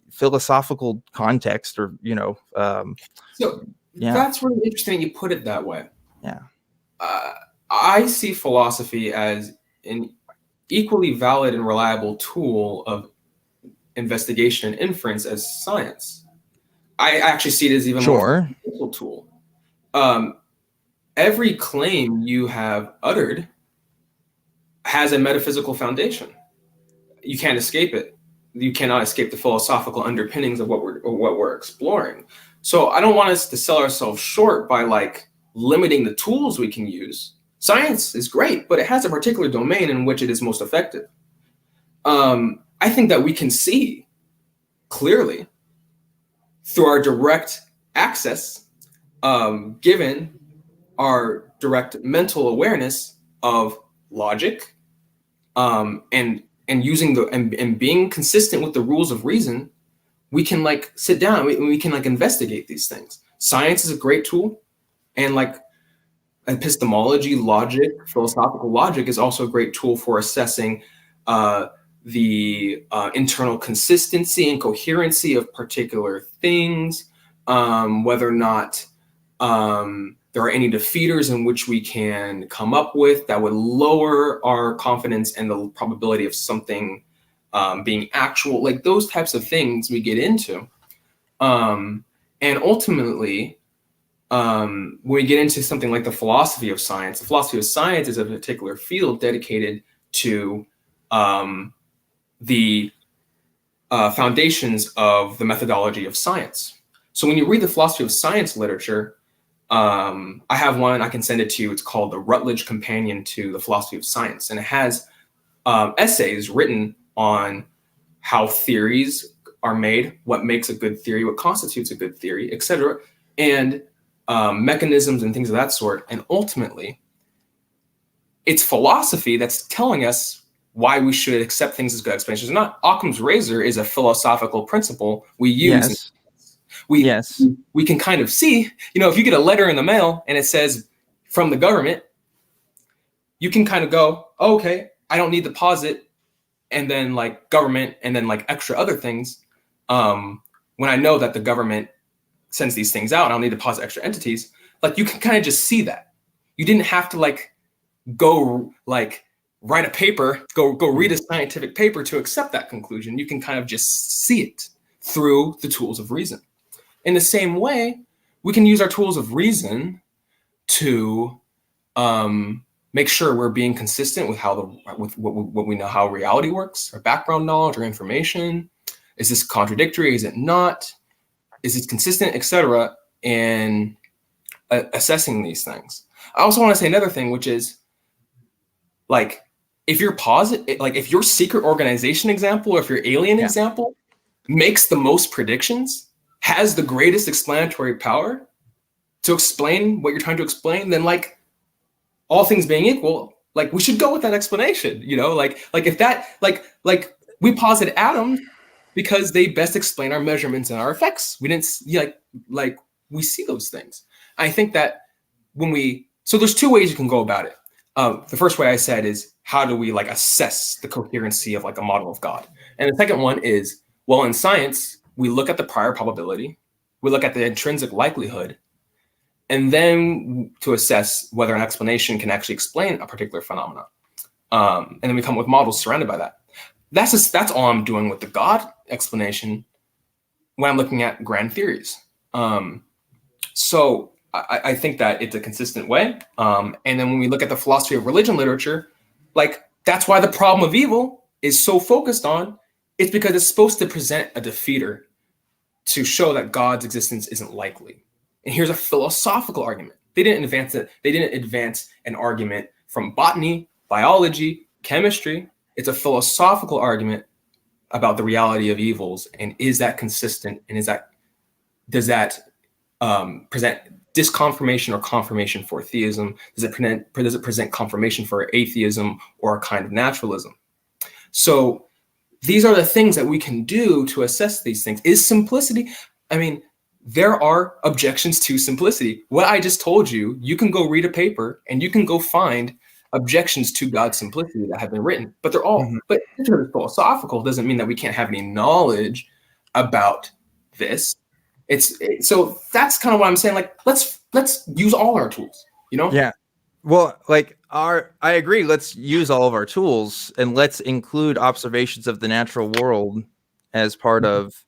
philosophical context, or That's really interesting you put it that way. Yeah. I see philosophy as an equally valid and reliable tool of investigation and inference as science. I actually see it as even more of a tool. Every claim you have uttered has a metaphysical foundation. You can't escape it. You cannot escape the philosophical underpinnings of what we're exploring. So I don't want us to sell ourselves short by like limiting the tools we can use. Science is great, but it has a particular domain in which it is most effective. I think that we can see clearly through our direct access, given our direct mental awareness of logic, and using and being consistent with the rules of reason, we can like sit down, we can like investigate these things. Science is a great tool, and like epistemology, logic, philosophical logic is also a great tool for assessing the internal consistency and coherency of particular things, whether or not there are any defeaters in which we can come up with that would lower our confidence and the probability of something being actual, like those types of things we get into. And ultimately, when we get into something like the philosophy of science is a particular field dedicated to the foundations of the methodology of science. So when you read the philosophy of science literature, I have one, I can send it to you. It's called the Rutledge Companion to the Philosophy of Science. And it has essays written on how theories are made, what makes a good theory, what constitutes a good theory, et cetera, and mechanisms and things of that sort. And ultimately, it's philosophy that's telling us why we should accept things as good explanations. Not Occam's razor is a philosophical principle we use. Yes. We can kind of see, if you get a letter in the mail and it says from the government, you can kind of go, oh, okay, I don't need deposit and then like government and then like extra other things. When I know that the government sends these things out, I don't need deposit extra entities. Like you can kind of just see that. You didn't have to like go like write a paper, go read a scientific paper to accept that conclusion. You can kind of just see it through the tools of reason. In the same way, we can use our tools of reason to make sure we're being consistent with with what we know, how reality works, our background knowledge or information. Is this contradictory? Is it not? Is it consistent, etc. in assessing these things. I also want to say another thing, which is like, if you're positive, like if your secret organization example, or if your alien example makes the most predictions, has the greatest explanatory power to explain what you're trying to explain, then like all things being equal, like we should go with that explanation, like if that, like we posit atoms because they best explain our measurements and our effects. We didn't like we see those things. I think that so there's two ways you can go about it. The first way I said is, how do we like assess the coherency of like a model of God? And the second one is, well, in science, we look at the prior probability, we look at the intrinsic likelihood, and then to assess whether an explanation can actually explain a particular phenomenon. And then we come up with models surrounded by that. That's all I'm doing with the God explanation when I'm looking at grand theories. So I think that it's a consistent way. And then when we look at the philosophy of religion literature, like that's why the problem of evil is so focused on. It's because it's supposed to present a defeater to show that God's existence isn't likely. And here's a philosophical argument. They didn't advance an argument from botany, biology, chemistry. It's a philosophical argument about the reality of evils, and is that consistent, and does that present disconfirmation or confirmation for theism? Does it present confirmation for atheism or a kind of naturalism? So these are the things that we can do to assess these things. Is simplicity? I mean, there are objections to simplicity. What I just told you, you can go read a paper and you can go find objections to God's simplicity that have been written, but they're all, but it's philosophical doesn't mean that we can't have any knowledge about this. So that's kind of what I'm saying. Like, let's use all our tools, you know? Yeah. Well, like I agree. Let's use all of our tools, and let's include observations of the natural world as part of,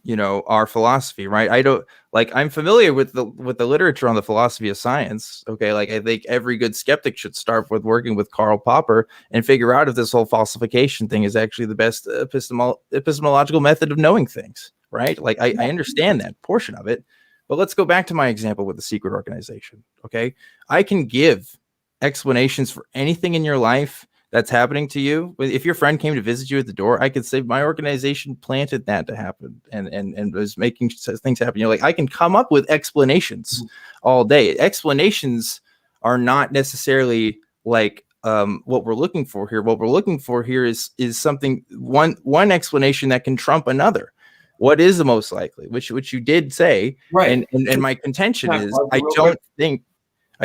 our philosophy, right? I'm familiar with the literature on the philosophy of science. Okay. Like, I think every good skeptic should start with working with Karl Popper and figure out if this whole falsification thing is actually the best epistemological method of knowing things, right? Like, I understand that portion of it, but let's go back to my example with the secret organization. Okay. I can give explanations for anything in your life that's happening to you. If your friend came to visit you at the door, I could say my organization planted that to happen and was making things happen. Like, I can come up with explanations all day. Explanations are not necessarily like what we're looking for here. What we're looking for here is something, one explanation that can trump another. What is the most likely, which you did say, right? And my contention is, I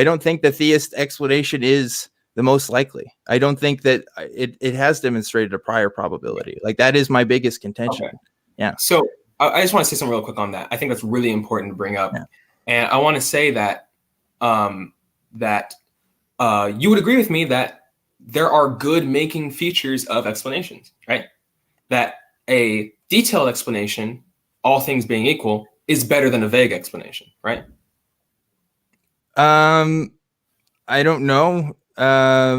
don't think the theist explanation is the most likely. I don't think that it has demonstrated a prior probability. Like, that is my biggest contention. Okay. Yeah. So I just want to say something real quick on that. I think that's really important to bring up. Yeah. And I want to say that you would agree with me that there are good making features of explanations, right? That a detailed explanation, all things being equal, is better than a vague explanation, right? I don't know. I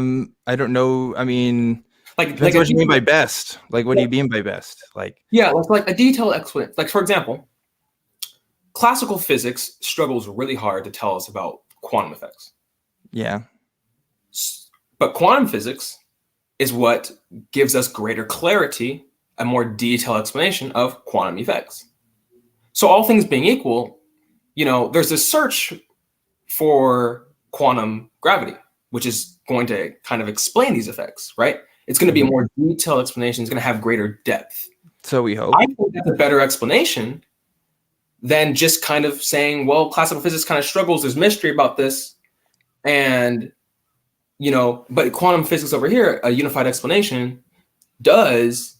mean, depends what you mean by best. Like, what do you mean by best? Like, yeah, like a detailed explanation. Like, for example, classical physics struggles really hard to tell us about quantum effects. Yeah. But quantum physics is what gives us greater clarity, a more detailed explanation of quantum effects. So all things being equal, there's a search for quantum gravity, which is going to kind of explain these effects, right? It's going to be a more detailed explanation. It's going to have greater depth. So we hope. I think that's a better explanation than just kind of saying, well, classical physics kind of struggles. There's mystery about this. And, but quantum physics over here, a unified explanation, does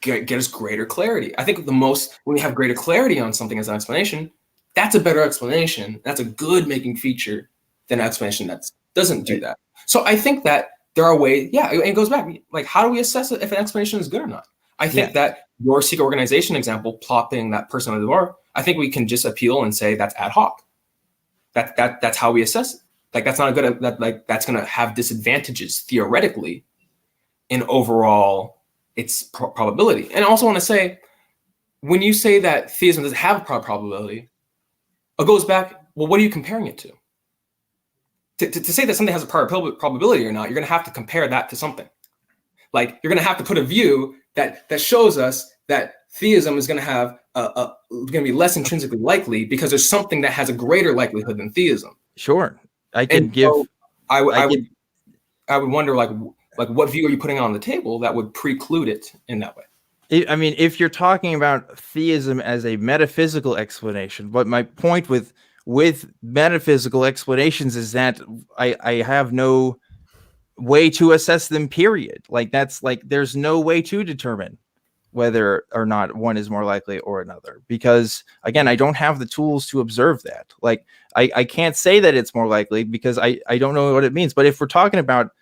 get us greater clarity. I think when we have greater clarity on something as an explanation, that's a better explanation. That's a good making feature than an explanation that doesn't do that. So I think that there are ways, it goes back. Like, how do we assess if an explanation is good or not? I think that your secret organization example, plopping that person on the door, I think we can just appeal and say that's ad hoc. That's how we assess it. Like, that's not a good, that's going to have disadvantages theoretically in overall its probability. And I also want to say, when you say that theism doesn't have a probability, it goes back, well, what are you comparing it to? To say that something has a probability or not, you're going to have to compare that to something. Like, you're going to have to put a view that shows us that theism is going to have going to be less intrinsically likely because there's something that has a greater likelihood than theism. Sure, I can give. So I would wonder, like what view are you putting on the table that would preclude it in that way? I mean, if you're talking about theism as a metaphysical explanation, but my point with metaphysical explanations is that I have no way to assess them, period. Like, that's like, there's no way to determine whether or not one is more likely or another, because again, I don't have the tools to observe that. Like, I can't say that it's more likely because I don't know what it means. But if we're talking about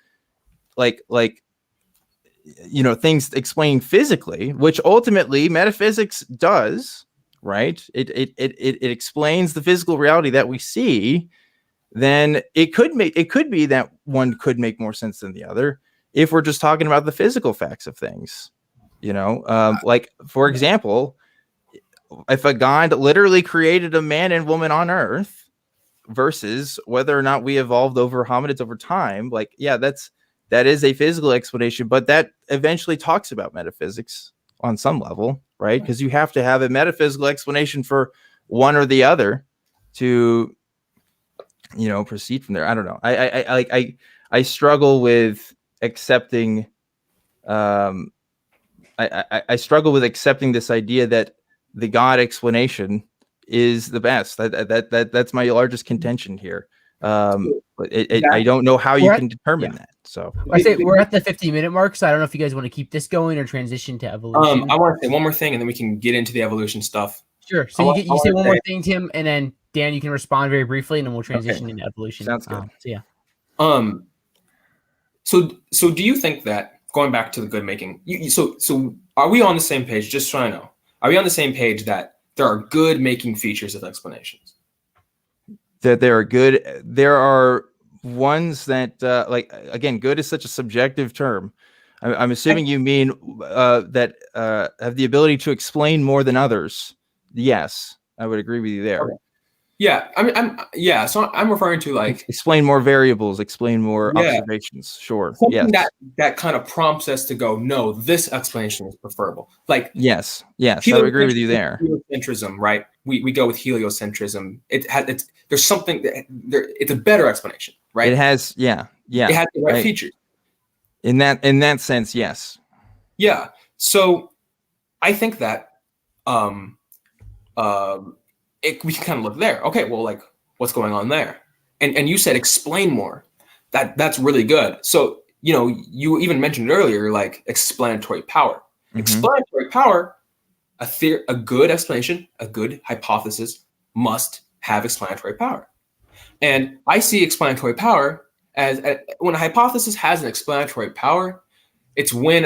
things explained physically, which ultimately metaphysics does, right? It explains the physical reality that we see. Then it could be that one could make more sense than the other if we're just talking about the physical facts of things. Like, for example, if a god literally created a man and woman on Earth versus whether or not we evolved over hominids over time, like, yeah, that is a physical explanation, but that eventually talks about metaphysics on some level, right? Because you have to have a metaphysical explanation for one or the other to, proceed from there. I don't know. I struggle with accepting. I struggle with accepting this idea that the God explanation is the best. That's my largest contention here. But I don't know how you can determine that. So I say we're at the 50-minute mark, so I don't know if you guys want to keep this going or transition to evolution. I want to say one more thing, and then we can get into the evolution stuff. Sure. So you say one more thing, Tim, and then Dan, you can respond very briefly, and then we'll transition into evolution. Sounds good. So yeah. So do you think that, going back to the good making, so are we on the same page? Just so I know, are we on the same page that there are good making features of explanations? That there are good. There are ones that, again, good is such a subjective term. I'm assuming you mean that have the ability to explain more than others. Yes, I would agree with you there. Okay. Yeah, So I'm referring to like explain more variables, explain more observations. Sure. Something that kind of prompts us to go, no, this explanation is preferable. Like yes, I would agree with you there. Heliocentrism, right? We go with heliocentrism. There's something there. It's a better explanation, right? It has it has the right features. In that sense, yes. Yeah. So I think that we can kind of look there. Okay, well, like, what's going on there? And you said explain more. That's really good. So, you even mentioned earlier, like explanatory power. Mm-hmm. Explanatory power, a good explanation, a good hypothesis must have explanatory power. And I see explanatory power as when a hypothesis has an explanatory power, it's when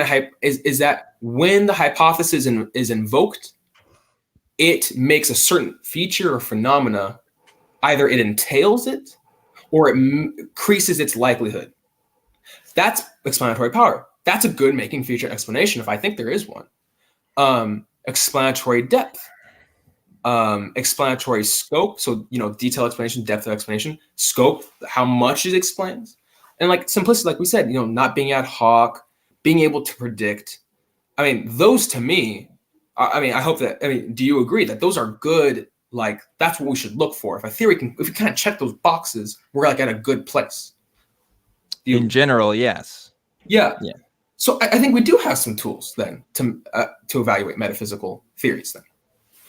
when the hypothesis is invoked, it makes a certain feature or phenomena, either it entails it or it increases its likelihood. That's explanatory power. That's a good making feature explanation if I think there is one. Explanatory depth, explanatory scope. So, detailed explanation, depth of explanation, scope, how much it explains. And like simplicity, like we said, not being ad hoc, being able to predict. I mean, those to me, I hope that, do you agree that those are good? Like, that's what we should look for. If we kind of check those boxes, we're like at a good place. In general, yes. Yeah. So I think we do have some tools then to evaluate metaphysical theories then.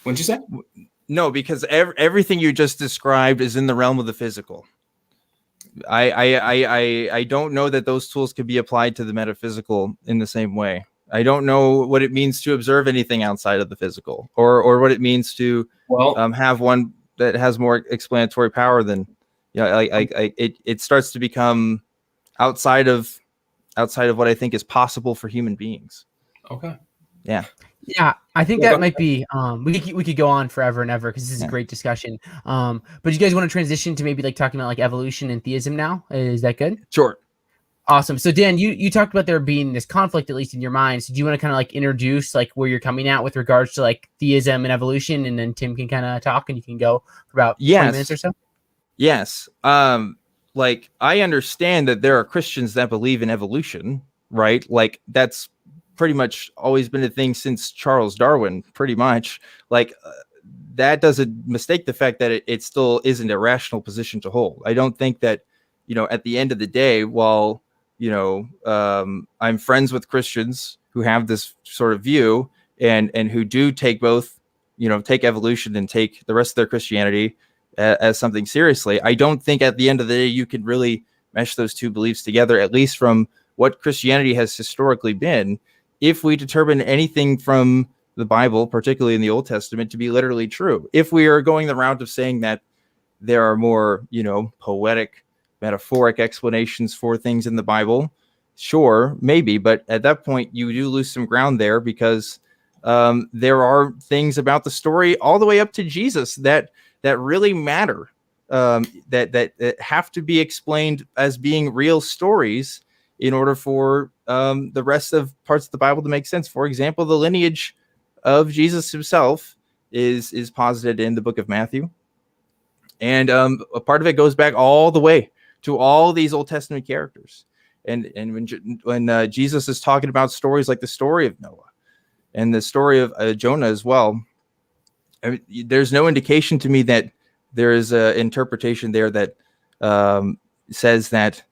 Wouldn't you say? No, because everything you just described is in the realm of the physical. I don't know that those tools could be applied to the metaphysical in the same way. I don't know what it means to observe anything outside of the physical, or what it means to have one that has more explanatory power than, it starts to become outside of what I think is possible for human beings. Okay. Yeah. Yeah, I think that might be. We could go on forever and ever because this is a great discussion. But you guys want to transition to maybe like talking about like evolution and theism now? Is that good? Sure. Awesome. So Dan, you talked about there being this conflict, at least in your mind. So do you want to kind of like introduce like where you're coming at with regards to like theism and evolution, and then Tim can kind of talk and you can go for about 20 minutes or so? Yes. Like I understand that there are Christians that believe in evolution, right? Like that's pretty much always been a thing since Charles Darwin, pretty much. Like that doesn't mistake the fact that it still isn't a rational position to hold. I don't think that, at the end of the day, while I'm friends with Christians who have this sort of view and who do take both, take evolution and take the rest of their Christianity as something seriously. I don't think at the end of the day you can really mesh those two beliefs together, at least from what Christianity has historically been. If we determine anything from the Bible, particularly in the Old Testament, to be literally true, if we are going the route of saying that there are more, poetic, metaphoric explanations for things in the Bible, sure, maybe. But at that point, you do lose some ground there because there are things about the story all the way up to Jesus that really matter, that have to be explained as being real stories in order for the rest of parts of the Bible to make sense. For example, the lineage of Jesus himself is posited in the book of Matthew. And a part of it goes back all the way to all these Old Testament characters. And when Jesus is talking about stories like the story of Noah and the story of Jonah as well, I mean, there's no indication to me that there is an interpretation there that says that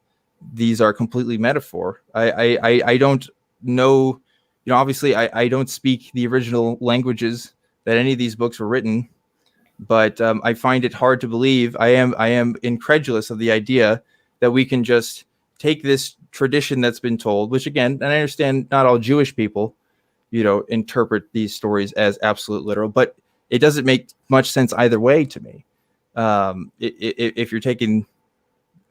these are completely metaphor. I don't know, obviously I don't speak the original languages that any of these books were written, but I find it hard to believe. I am incredulous of the idea that we can just take this tradition that's been told, which again, and I understand not all Jewish people, interpret these stories as absolute literal, but it doesn't make much sense either way to me. If you're taking,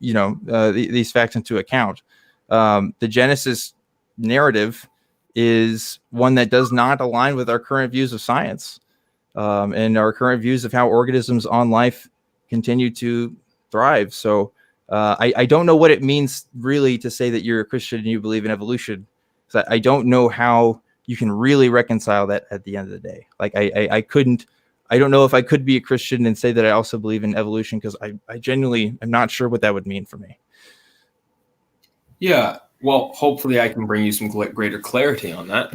these facts into account, the Genesis narrative is one that does not align with our current views of science, and our current views of how organisms on life continue to thrive. So I don't know what it means really to say that you're a Christian and you believe in evolution. So I don't know how you can really reconcile that at the end of the day. Like I don't know if I could be a Christian and say that I also believe in evolution, because I genuinely am not sure what that would mean for me. Yeah, well, hopefully I can bring you some greater clarity on that.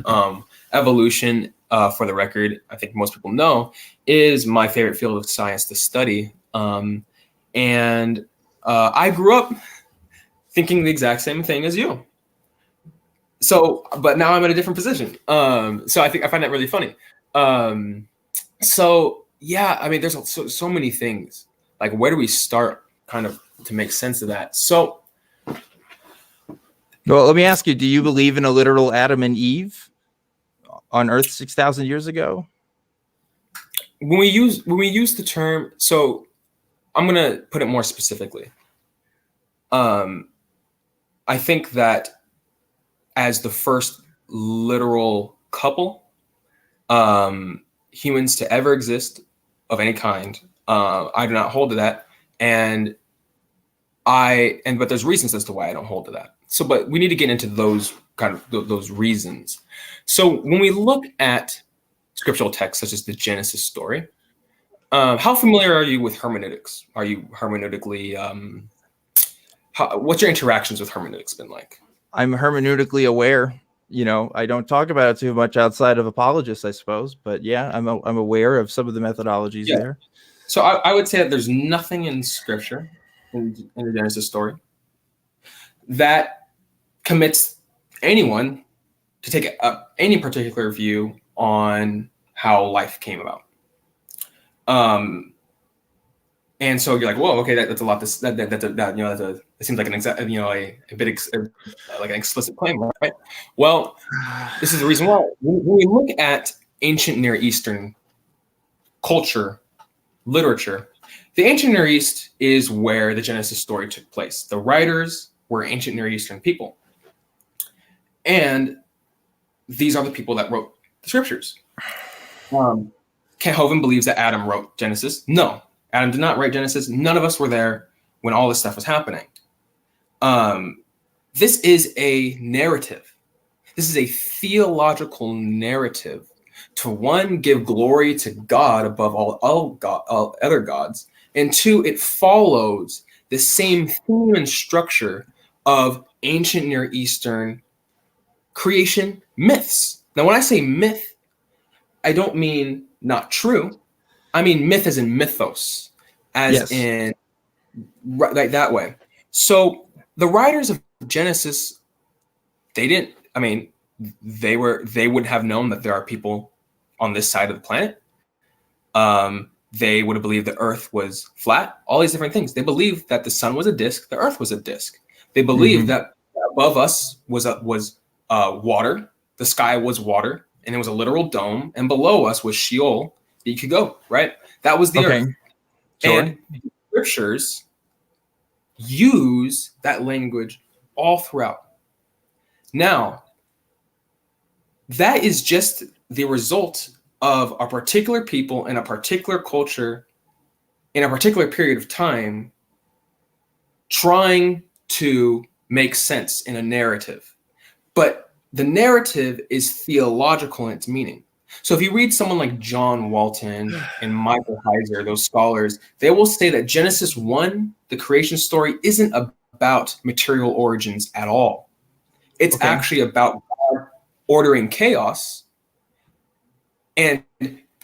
Evolution, for the record, I think most people know, is my favorite field of science to study. And I grew up thinking the exact same thing as you. So, but now I'm in a different position. So I find that really funny. So yeah, I mean, there's so many things. Like, where do we start kind of to make sense of that? So, well, let me ask you, do you believe in a literal Adam and Eve on Earth 6,000 years ago? When we use the term, so I'm going to put it more specifically. I think that as the first literal couple, humans to ever exist of any kind, I do not hold to that. But there's reasons as to why I don't hold to that. So, but we need to get into those kind of those reasons. So when we look at scriptural texts such as the Genesis story, how familiar are you with hermeneutics? Are you hermeneutically, what's your interactions with hermeneutics been like? I'm hermeneutically aware. I don't talk about it too much outside of apologists, I suppose, but yeah, I'm aware of some of the methodologies there. So I would say that there's nothing in scripture in the Genesis story that commits anyone to take any particular view on how life came about. And so you're like, whoa, okay, that's a lot. It seems like a bit like an explicit claim, right? Well, this is the reason why. When we look at ancient Near Eastern culture, literature, the ancient Near East is where the Genesis story took place. The writers were ancient Near Eastern people. And these are the people that wrote the scriptures. Kent Hovind believes that Adam wrote Genesis. No, Adam did not write Genesis. None of us were there when all this stuff was happening. This is a narrative. This is a theological narrative to, one, give glory to God above all other gods, and two, it follows the same theme and structure of ancient Near Eastern creation myths. Now, when I say myth, I don't mean not true. I mean myth as in mythos, as in like that way. So the writers of Genesis, they would have known that there are people on this side of the planet. They would have believed the earth was flat, all these different things. They believed that the sun was a disk, the earth was a disk. They believed that above us was water, the sky was water, and it was a literal dome, and below us was Sheol that you could go, right? That was the earth. Sure. And the scriptures use that language all throughout. Now, that is just the result of a particular people in a particular culture in a particular period of time trying to make sense in a narrative. But the narrative is theological in its meaning. So if you read someone like John Walton and Michael Heiser, those scholars, they will say that Genesis 1, the creation story, isn't about material origins at all. It's actually about God ordering chaos and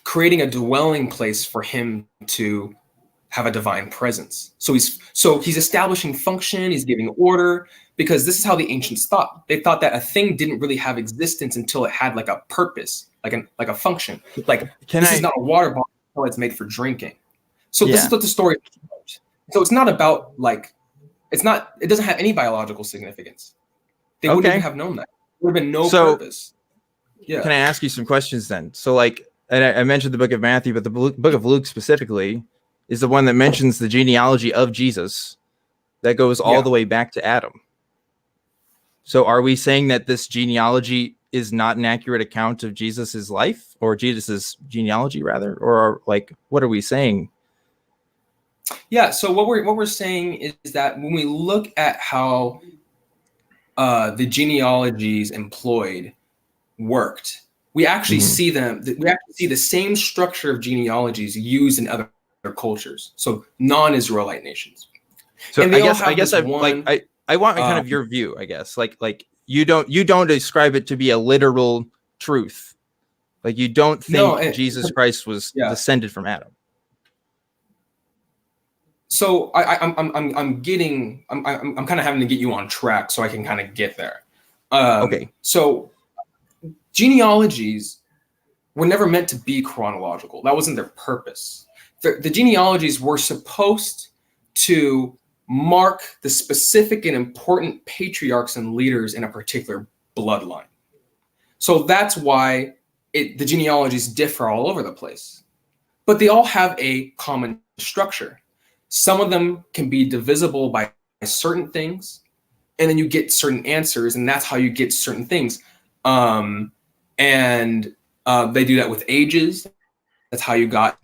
creating a dwelling place for him to have a divine presence. So he's establishing function, he's giving order, because this is how the ancients thought. They thought that a thing didn't really have existence until it had like a purpose, like a function. Like is not a water bottle until it's made for drinking. So this is what the story is about. So it's not about it doesn't have any biological significance. They wouldn't even have known that. There would have been no purpose. Yeah. Can I ask you some questions then? So like, and I mentioned the book of Matthew, but the book of Luke specifically is the one that mentions the genealogy of Jesus that goes all the way back to Adam. So are we saying that this genealogy is not an accurate account of Jesus's life, or Jesus's genealogy rather? Or like, what are we saying? Yeah, so what we're saying is that when we look at how the genealogies employed worked, we actually see them. We actually see the same structure of genealogies used in other cultures, so non-Israelite nations. So I guess I want kind of your view. I guess like you don't describe it to be a literal truth. Like you don't think Jesus Christ was descended from Adam. So I'm kind of having to get you on track so I can kind of get there. Okay. So genealogies were never meant to be chronological. That wasn't their purpose. The genealogies were supposed to mark the specific and important patriarchs and leaders in a particular bloodline. So that's why the genealogies differ all over the place. But they all have a common structure. Some of them can be divisible by certain things, and then you get certain answers, and that's how you get certain things. And they do that with ages. That's how you got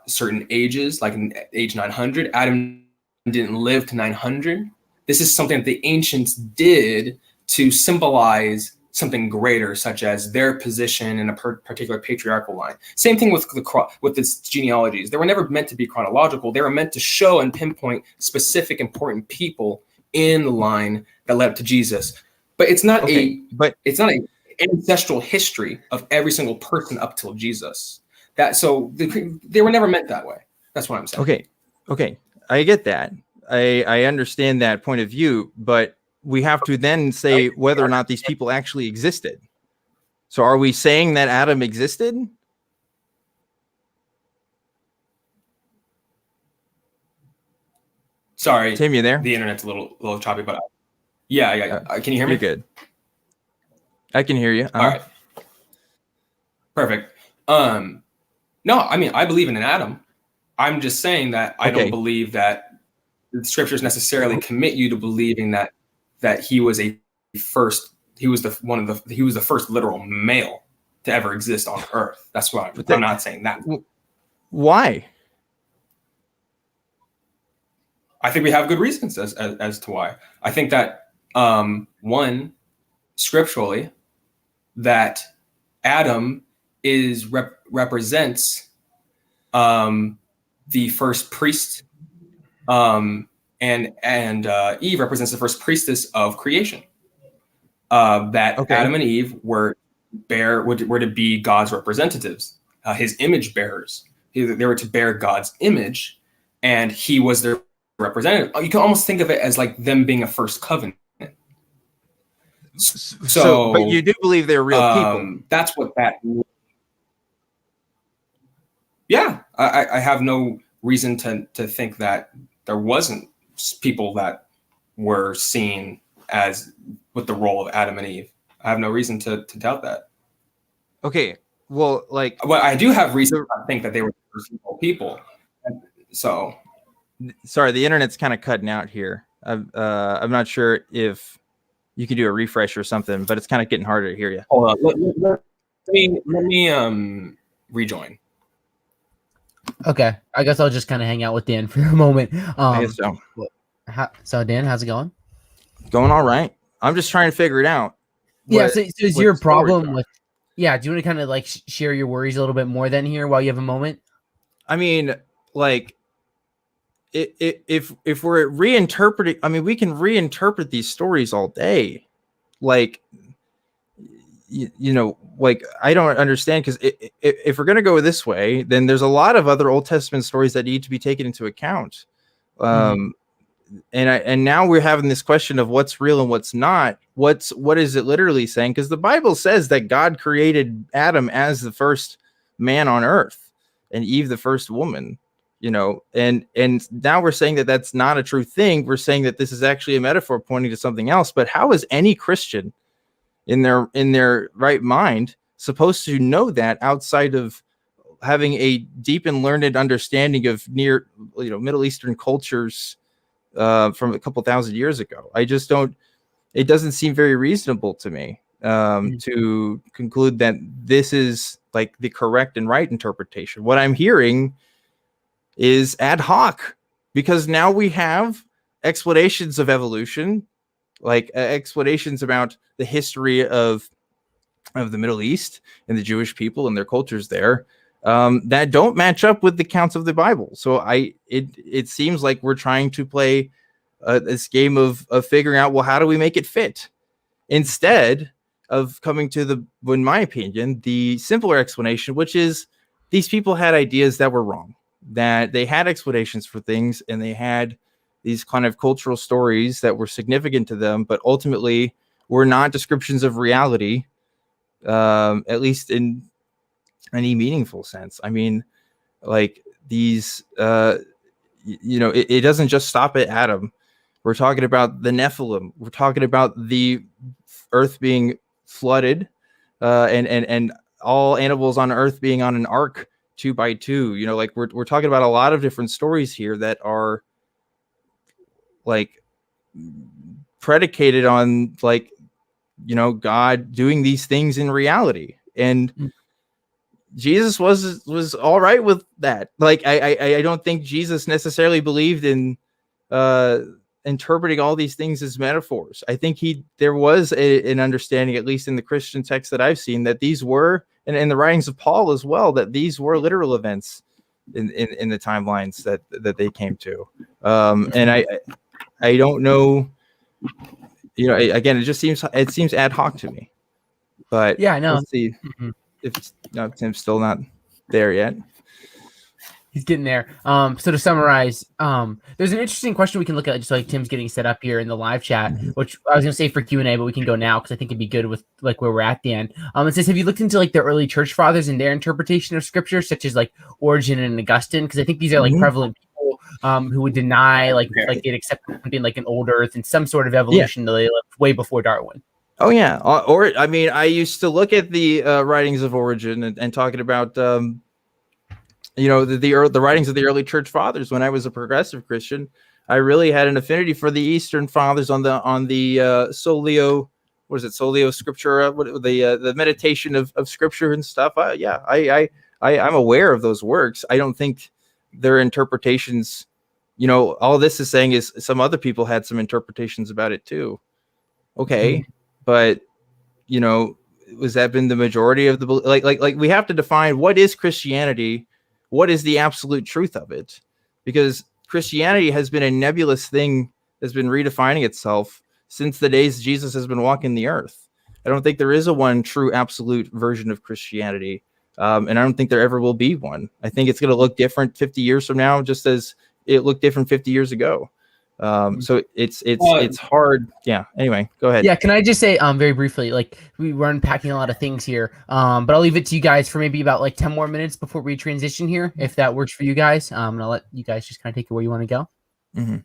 certain ages, like in age 900. Adam didn't live to 900. This is something that the ancients did to symbolize something greater, such as their position in a particular patriarchal line. Same thing with its genealogies. They were never meant to be chronological. They were meant to show and pinpoint specific important people in the line that led up to Jesus. But it's not it's not an ancestral history of every single person up till Jesus. They were never meant that way. That's what I'm saying. Okay. I get that. I understand that point of view, but we have to then say whether or not these people actually existed. So are we saying that Adam existed? Sorry, Tim, you there? The internet's a little choppy, but yeah. Can you hear me? You're good. I can hear you. All right. Perfect. No, I mean, I believe in an Adam. I'm just saying that I don't believe that the scriptures necessarily commit you to believing that he was the first literal male to ever exist on Earth. That's why I'm not saying that. Why? I think we have good reasons as to why. I think that one, scripturally, that Adam represents the first priest, and Eve represents the first priestess of creation. Adam and Eve were to be God's representatives, his image bearers. They were to bear God's image, and he was their representative. You can almost think of it as like them being a first covenant. So but you do believe they're real people. That's what that. Yeah, I have no reason to think that there wasn't people that were seen as with the role of Adam and Eve. I have no reason to doubt that. Okay, well, I do have reason to think that they were personal people. So, sorry, the internet's kind of cutting out here. I'm not sure if you can do a refresh or something, but it's kind of getting harder to hear you. Hold on, let me rejoin. Okay, I guess I'll just kind of hang out with Dan for a moment. So Dan, how's it going? Going all right. I'm just trying to figure it out. So is your problem with Yeah, do you want to kind of like share your worries a little bit more then here while you have a moment? I mean, like, if we're reinterpreting, I mean, we can reinterpret these stories all day. Like, like, I don't understand, because if we're going to go this way, then there's a lot of other Old Testament stories that need to be taken into account. And now we're having this question of what's real and what's not. What is it literally saying? Because the Bible says that God created Adam as the first man on earth and Eve the first woman. And now we're saying that that's not a true thing. We're saying that this is actually a metaphor pointing to something else. But how is any Christian in their right mind supposed to know that outside of having a deep and learned understanding of Middle Eastern cultures from a couple thousand years ago? I just don't. It doesn't seem very reasonable to me to conclude that this is like the correct and right interpretation. What I'm hearing is ad hoc, because now we have explanations of evolution, like explanations about the history of the Middle East and the Jewish people and their cultures there, that don't match up with the accounts of the Bible. So it seems like we're trying to play this game of figuring out, well, how do we make it fit, instead of coming to in my opinion, the simpler explanation, which is these people had ideas that were wrong, that they had explanations for things, and they had these kind of cultural stories that were significant to them, but ultimately were not descriptions of reality, at least in any meaningful sense. I mean, like these, it doesn't just stop at Adam. We're talking about the Nephilim. We're talking about the earth being flooded, and all animals on earth being on an ark 2 by 2. Like we're talking about a lot of different stories here that are like predicated on like, God doing these things in reality. And Jesus was all right with that. Like, I don't think Jesus necessarily believed in interpreting all these things as metaphors. I think there was an understanding, at least in the Christian texts that I've seen, that these were, and in the writings of Paul as well, that these were literal events in the timelines that they came to. And I don't know, again, it seems ad hoc to me. But yeah, I know. Let's see if Tim's still not there yet. He's getting there. So to summarize, there's an interesting question we can look at, just like Tim's getting set up here in the live chat, which I was going to say for Q&A, but we can go now because I think it'd be good with like where we're at the end. It says, have you looked into like the early church fathers and their interpretation of scripture, such as like Origen and Augustine? Because I think these are like prevalent people who would deny like they'd accept being like an old earth and some sort of evolution that they lived way before Darwin. Oh yeah, or I mean, I used to look at the writings of Origen and talking about the writings of the early church fathers. When I was a progressive Christian, I really had an affinity for the Eastern fathers on the Solio, what is it, Solio Scriptura, the meditation of Scripture and stuff. I'm aware of those works. I don't think their interpretations, all this is saying is some other people had some interpretations about it too. Okay, but was that been the majority of the like we have to define what is Christianity. What is the absolute truth of it? Because Christianity has been a nebulous thing that's been redefining itself since the days Jesus has been walking the earth. I don't think there is a one true absolute version of Christianity. And I don't think there ever will be one. I think it's going to look different 50 years from now, just as it looked different 50 years ago. So it's hard. Yeah. Anyway, go ahead. Yeah. Can I just say, very briefly, like we're unpacking a lot of things here. But I'll leave it to you guys for maybe about like 10 more minutes before we transition here, if that works for you guys. And I'll let you guys just kind of take it where you want to go. Mm-hmm.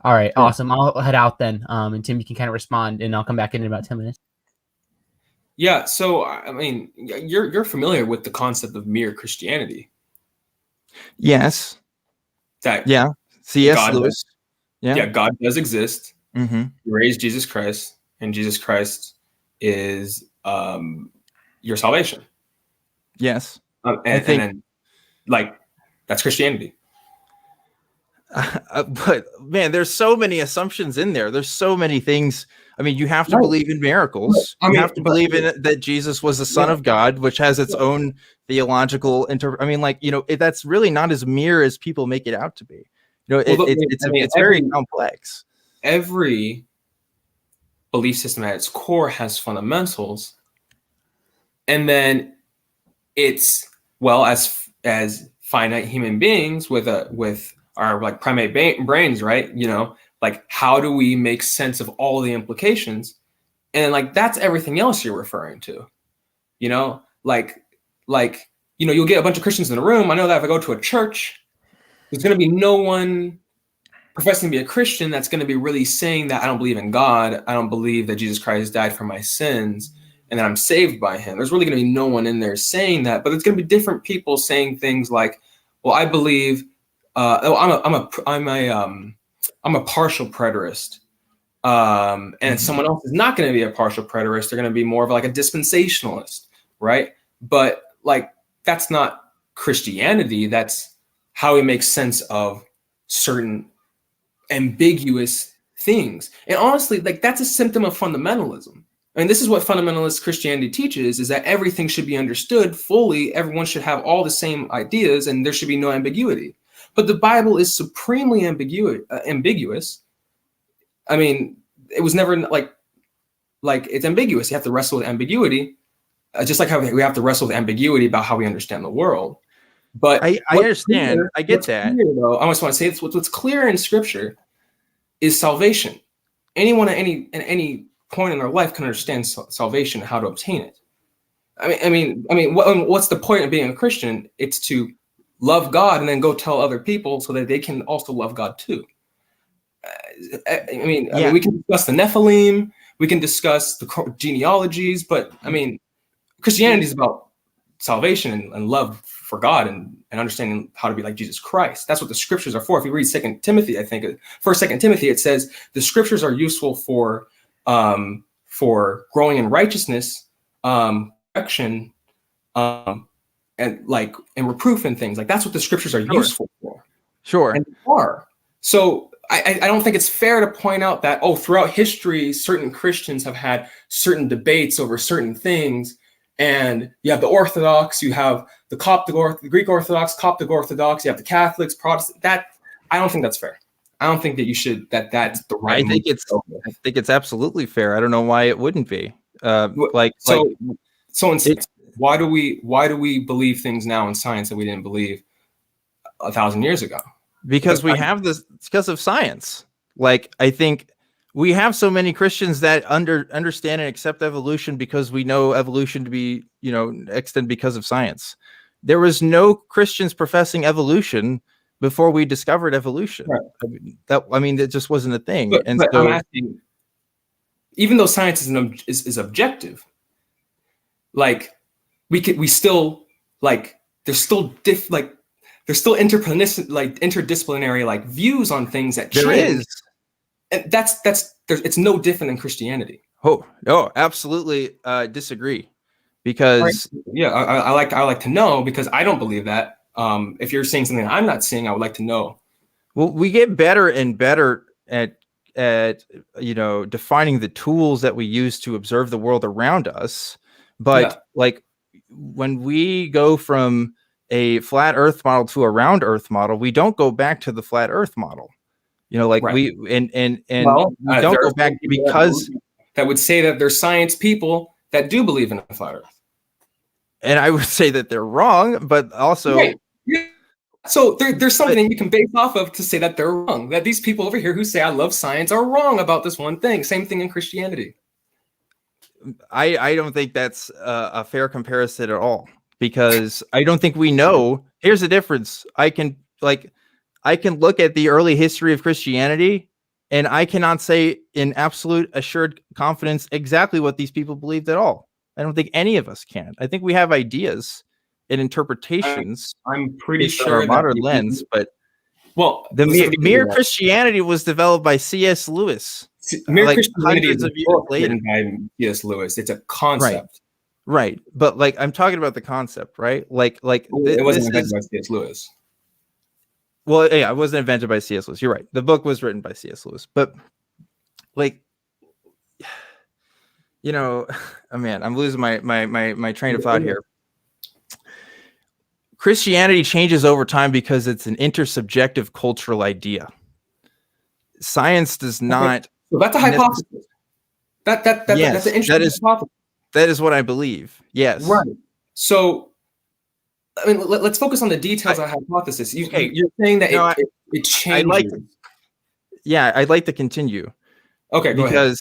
All right. Cool. Awesome. I'll head out then. And Tim, you can kind of respond, and I'll come back in about 10 minutes. Yeah. So, I mean, you're familiar with the concept of mere Christianity. Yes. Yeah. C.S. Lewis. Yeah, God does exist. Mm-hmm. He raised Jesus Christ, and Jesus Christ is your salvation. Yes. And then, like, that's Christianity. But man, there's so many assumptions in there. There's so many things. I mean, you have to Right. believe in miracles. I mean, you have to believe in it, that Jesus was the Son of God, which has its own theological I mean, like, that's really not as mere as people make it out to be. It's very complex. Every belief system at its core has fundamentals, and then it's, well, as finite human beings with our like primate brains, right? Like, how do we make sense of all the implications? And like, that's everything else you're referring to, like, you'll get a bunch of Christians in a room. I know that if I go to a church, there's going to be no one professing to be a Christian that's going to be really saying that I don't believe in God. I don't believe that Jesus Christ died for my sins and that I'm saved by him. There's really going to be no one in there saying that, but it's going to be different people saying things like, well, I believe, I'm a partial preterist. And someone else is not going to be a partial preterist. They're going to be more of like a dispensationalist, right? But like, that's not Christianity. That's how we make sense of certain ambiguous things. And honestly, like, that's a symptom of fundamentalism. I mean, this is what fundamentalist Christianity teaches, is that everything should be understood fully. Everyone should have all the same ideas and there should be no ambiguity. But the Bible is supremely ambiguous. I mean, it was never like it's ambiguous. You have to wrestle with ambiguity, just like how we have to wrestle with ambiguity about how we understand the world. But I understand. I get that. Clear, though, I just want to say this: what's clear in Scripture is salvation. Anyone at any point in their life can understand salvation and how to obtain it. I mean, what's the point of being a Christian? It's to love God and then go tell other people so that they can also love God too. I mean, we can discuss the Nephilim, we can discuss the genealogies, but I mean, Christianity is about salvation and love for God and understanding how to be like Jesus Christ. That's what the scriptures are for. If you read 2 Timothy, I think, First, 2 Timothy, it says the scriptures are useful for growing in righteousness, correction, and reproof and things. Like, that's what the scriptures are useful for. Sure. And they are. So I don't think it's fair to point out that, throughout history, certain Christians have had certain debates over certain things. And you have the Orthodox, you have the the Greek Orthodox, Coptic Orthodox, you have the Catholics, Protestant. I don't think that's fair. I don't think that you should, that's the right. I think it's absolutely fair. I don't know why it wouldn't be. Why do we believe things now in science that we didn't believe 1,000 years ago? Because we have this, it's because of science. Like, I think we have so many Christians that understand and accept evolution because we know evolution to be, extant because of science. There was no Christians professing evolution before we discovered evolution. Right. That just wasn't a thing. But I'm asking, even though science is objective, like, there's still interdisciplinary views on things that change. There is. And it's no different than Christianity. Oh, no, absolutely disagree. Because I like to know, because I don't believe that. If you're saying something I'm not saying, I would like to know. Well, we get better and better at defining the tools that we use to observe the world around us. But when we go from a flat Earth model to a round Earth model, we don't go back to the flat Earth model. We don't go back because that would say that there's science people that do believe in a flat Earth. And I would say that they're wrong, but also. Right. Yeah. So there's something that you can base off of to say that they're wrong. That these people over here who say I love science are wrong about this one thing. Same thing in Christianity. I don't think that's a fair comparison at all, because I don't think we know. Here's the difference. I can look at the early history of Christianity, and I cannot say in absolute assured confidence exactly what these people believed at all. I don't think any of us can. I think we have ideas and interpretations. I'm pretty sure our modern lens, but the mere Christianity was developed by C.S. Lewis. Mere Christianity is written by C.S. Lewis. It's a concept, right? But I'm talking about the concept, right? It wasn't invented by C.S. Lewis. Well, yeah, it wasn't invented by C.S. Lewis. You're right. The book was written by C.S. Lewis, but like, oh man, I'm losing my train of thought here. Christianity changes over time because it's an intersubjective cultural idea. Science does not. So that's a hypothesis. That's an interesting hypothesis. That is what I believe. Yes. Right. So, I mean, let's focus on the details of the hypothesis. You're saying that it changes. I'd like to continue. Okay, go ahead.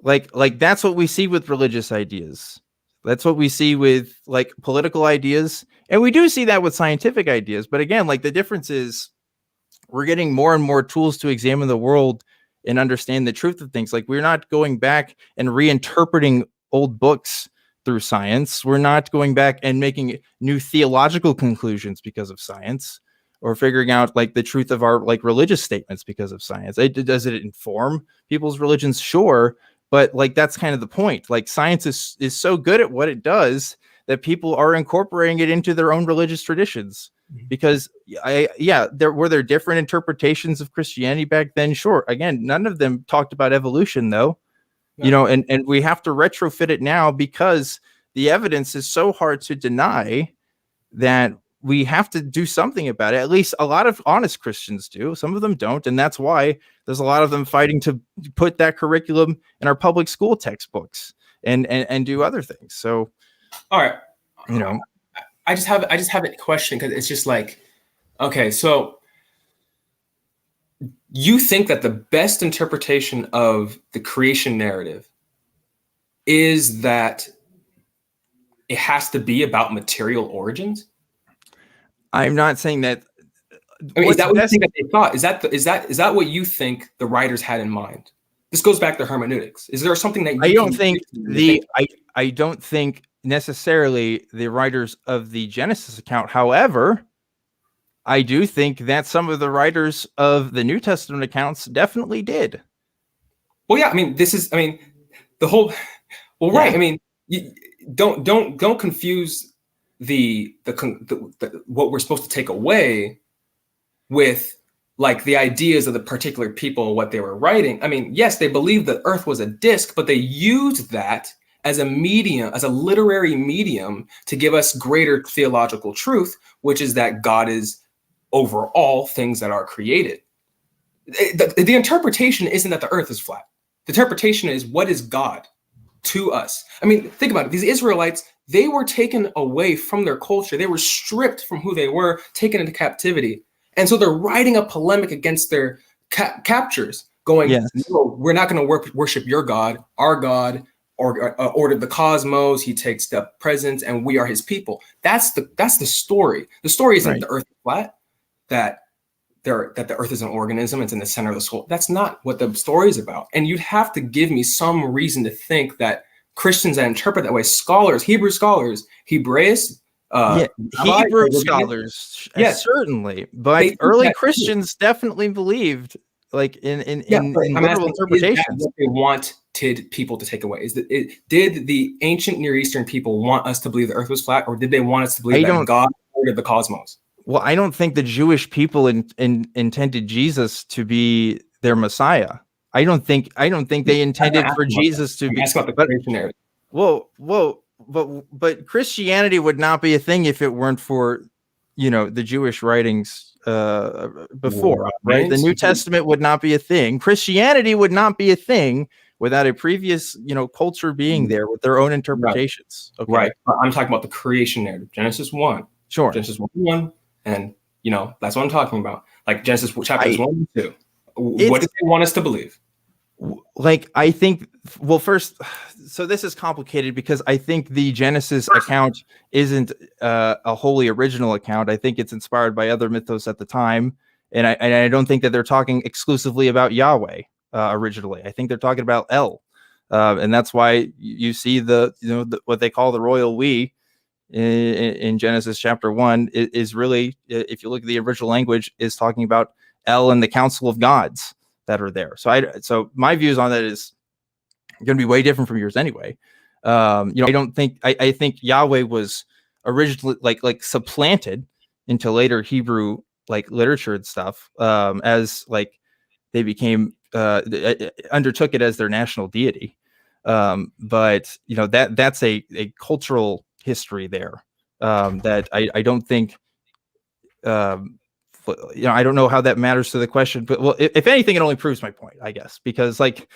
Like that's what we see with religious ideas. That's what we see with like political ideas. And we do see that with scientific ideas. But again, like the difference is we're getting more and more tools to examine the world and understand the truth of things. Like we're not going back and reinterpreting old books through science. We're not going back and making new theological conclusions because of science, or figuring out like the truth of our like religious statements because of science. Does it inform people's religions? Sure. But like, that's kind of the point. Like science is so good at what it does that people are incorporating it into their own religious traditions. Because were there different interpretations of Christianity back then? Sure. Again, none of them talked about evolution though. Yeah. And we have to retrofit it now because the evidence is so hard to deny that we have to do something about it. At least a lot of honest Christians do. Some of them don't. And that's why there's a lot of them fighting to put that curriculum in our public school textbooks and do other things. So, all right. I just have a question, because it's just like, okay, so you think that the best interpretation of the creation narrative is that it has to be about material origins? I'm not saying that. I mean, is that what you think that they thought? Is that what you think the writers had in mind? This goes back to hermeneutics. Is there something that I don't think necessarily the writers of the Genesis account. However, I do think that some of the writers of the New Testament accounts definitely did. Well, yeah. I mean, the whole. Well, right. I mean, you don't confuse the what we're supposed to take away with like the ideas of the particular people, what they were writing. I mean, yes, they believed that Earth was a disc, but they used that as a medium, as a literary medium, to give us greater theological truth, which is that God is over all things that are created. The interpretation isn't that the Earth is flat. The interpretation is, what is God to us? I mean, think about it. These Israelites, they were taken away from their culture. They were stripped from who they were, taken into captivity. And so they're writing a polemic against their captures, going, yes, no, we're not going to worship your God. Our God ordered the cosmos. He takes the presence, and we are his people. That's the story. The story isn't right. The Earth is flat, that the Earth is an organism. It's in the center of the soul. That's not what the story is about. And you'd have to give me some reason to think that Christians that interpret that way, scholars, Hebrew scholars, Hebraists, Hebrew scholars, yes, certainly, but early Christians definitely believed, like in literal interpretations. What they wanted people to take away did the ancient Near Eastern people want us to believe the Earth was flat, or did they want us to believe that God ordered the cosmos? Well, I don't think the Jewish people intended Jesus to be their Messiah. I don't think they intended for Jesus to be. That's about the creation narrative. Whoa. But Christianity would not be a thing if it weren't for, the Jewish writings before, right? The New Testament would not be a thing. Christianity would not be a thing without a previous, culture being there with their own interpretations. Right. Okay? Right. I'm talking about the creation narrative, Genesis 1. Sure. Genesis 1, and that's what I'm talking about. Like Genesis chapters 1 and 2. What did they want us to believe? Like, I think, well, first, so this is complicated because I think the Genesis account isn't a wholly original account. I think it's inspired by other mythos at the time. And I don't think that they're talking exclusively about Yahweh originally. I think they're talking about El. And that's why you see what they call the royal we in Genesis chapter 1 is really, if you look at the original language, is talking about El and the council of gods that are there. So my views on that is going to be way different from yours anyway. I think Yahweh was originally like supplanted into later Hebrew like literature and stuff, as like they became undertook it as their national deity. But you know, that's a cultural history there, that I don't think, you know, I don't know how that matters to the question, but well, if anything, it only proves my point, I guess, because like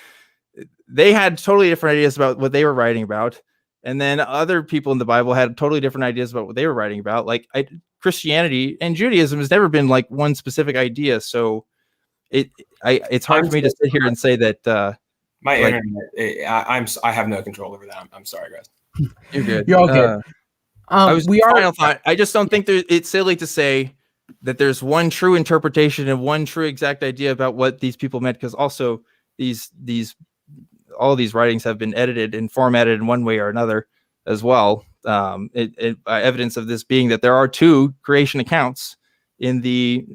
they had totally different ideas about what they were writing about, and then other people in the Bible had totally different ideas about what they were writing about. Like Christianity and Judaism has never been like one specific idea, so it's hard for me to sit here and say that my like, internet. I have no control over that. I'm sorry, guys. you're good. You're all good. Final thought. I just don't think it's silly to say that there's one true interpretation and one true exact idea about what these people meant, because also all these writings have been edited and formatted in one way or another as well. Evidence of this being that there are two creation accounts in the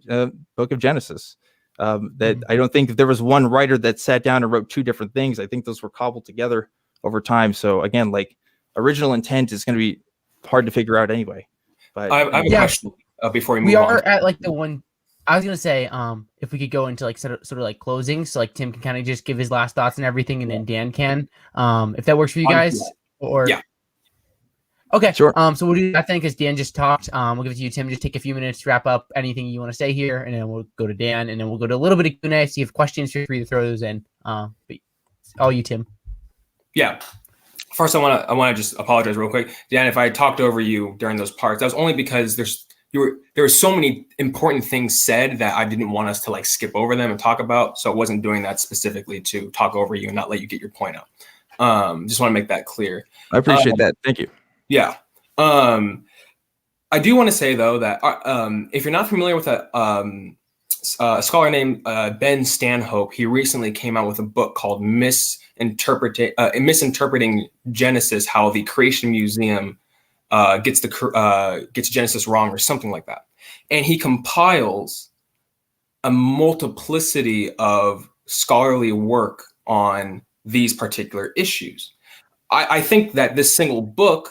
book of Genesis. That I don't think there was one writer that sat down and wrote two different things. I think those were cobbled together over time. So again, like original intent is going to be hard to figure out anyway. But I have a question before we move we on. are at like the one. I was gonna say, if we could go into like sort of like closing, so like Tim can kind of just give his last thoughts and everything, and then Dan can, if that works for you guys, or yeah. Okay, sure. So we'll do that then because Dan just talked. We'll give it to you, Tim. Just take a few minutes to wrap up anything you want to say here, and then we'll go to Dan, and then we'll go to a little bit of Q&A. So you have questions, feel free to throw those in. But all you, Tim. Yeah. First, I want to just apologize real quick, Dan. If I talked over you during those parts, that was only because there were so many important things said that I didn't want us to like skip over them and talk about. So I wasn't doing that specifically to talk over you and not let you get your point out. Just want to make that clear. I appreciate that. Thank you. Yeah. I do want to say though that if you're not familiar with a scholar named Ben Stanhope, he recently came out with a book called Misinterpreting Genesis: How the Creation Museum gets Genesis wrong, or something like that. And he compiles a multiplicity of scholarly work on these particular issues. I think that this single book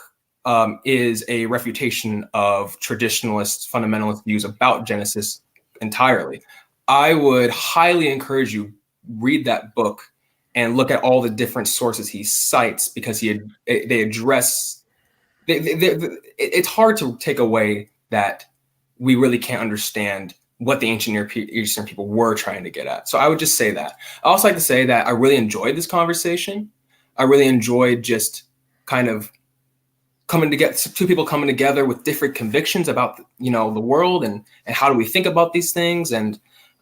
is a refutation of traditionalist fundamentalist views about Genesis entirely. I would highly encourage you read that book and look at all the different sources he cites, because they address. It's hard to take away that we really can't understand what the ancient Near Eastern people were trying to get at. So I would just say that. I also like to say that I really enjoyed this conversation. I really enjoyed just kind of two people coming together with different convictions about, you know, the world and how do we think about these things, and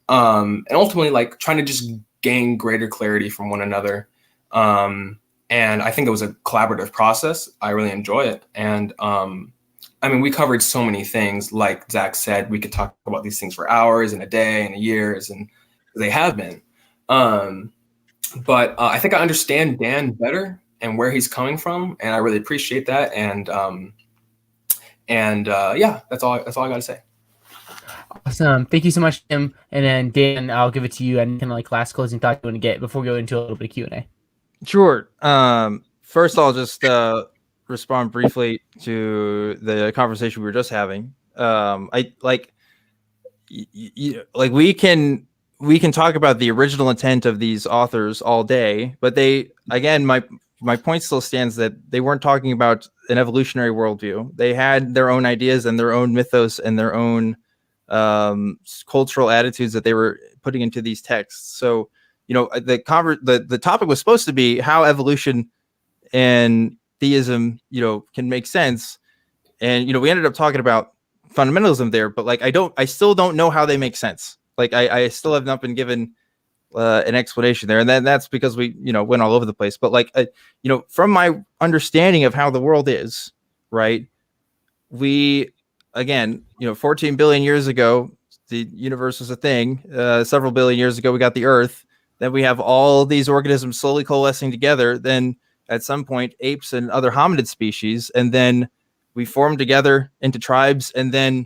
ultimately like trying to just gain greater clarity from one another. And I think it was a collaborative process. I really enjoy it. And I mean, we covered so many things. Like Zach said, we could talk about these things for hours and a day and years, and they have been. But I think I understand Dan better and where he's coming from, and I really appreciate that. And yeah, that's all I got to say. Awesome. Thank you so much, Tim. And then Dan, I'll give it to you. And kind of like last closing thought you want to get before we go into a little bit of Q&A. Sure. First, I'll just respond briefly to the conversation we were just having. I like, like we can talk about the original intent of these authors all day, but they, again, my point still stands that they weren't talking about an evolutionary worldview. They had their own ideas and their own mythos and their own cultural attitudes that they were putting into these texts. So, you know, the topic was supposed to be how evolution and theism, you know, can make sense. And, you know, we ended up talking about fundamentalism there, but like, I still don't know how they make sense. Like I still have not been given an explanation there. And then that's because we, you know, went all over the place. But like, you know, from my understanding of how the world is, right, we, again, you know, 14 billion years ago, the universe was a thing. Several billion years ago, we got the Earth. Then we have all these organisms slowly coalescing together. Then at some point, apes and other hominid species. And then we form together into tribes. And then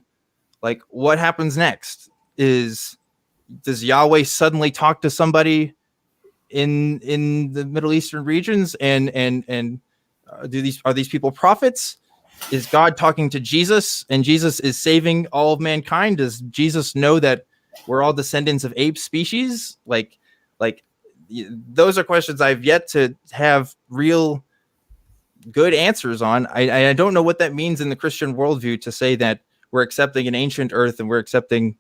like what happens next is, does Yahweh suddenly talk to somebody in the Middle Eastern regions? And are these people prophets? is God talking to Jesus, and Jesus is saving all of mankind? Does Jesus know that we're all descendants of ape species? Like those are questions I've yet to have real good answers on. I don't know what that means in the Christian worldview to say that we're accepting an ancient earth and we're accepting,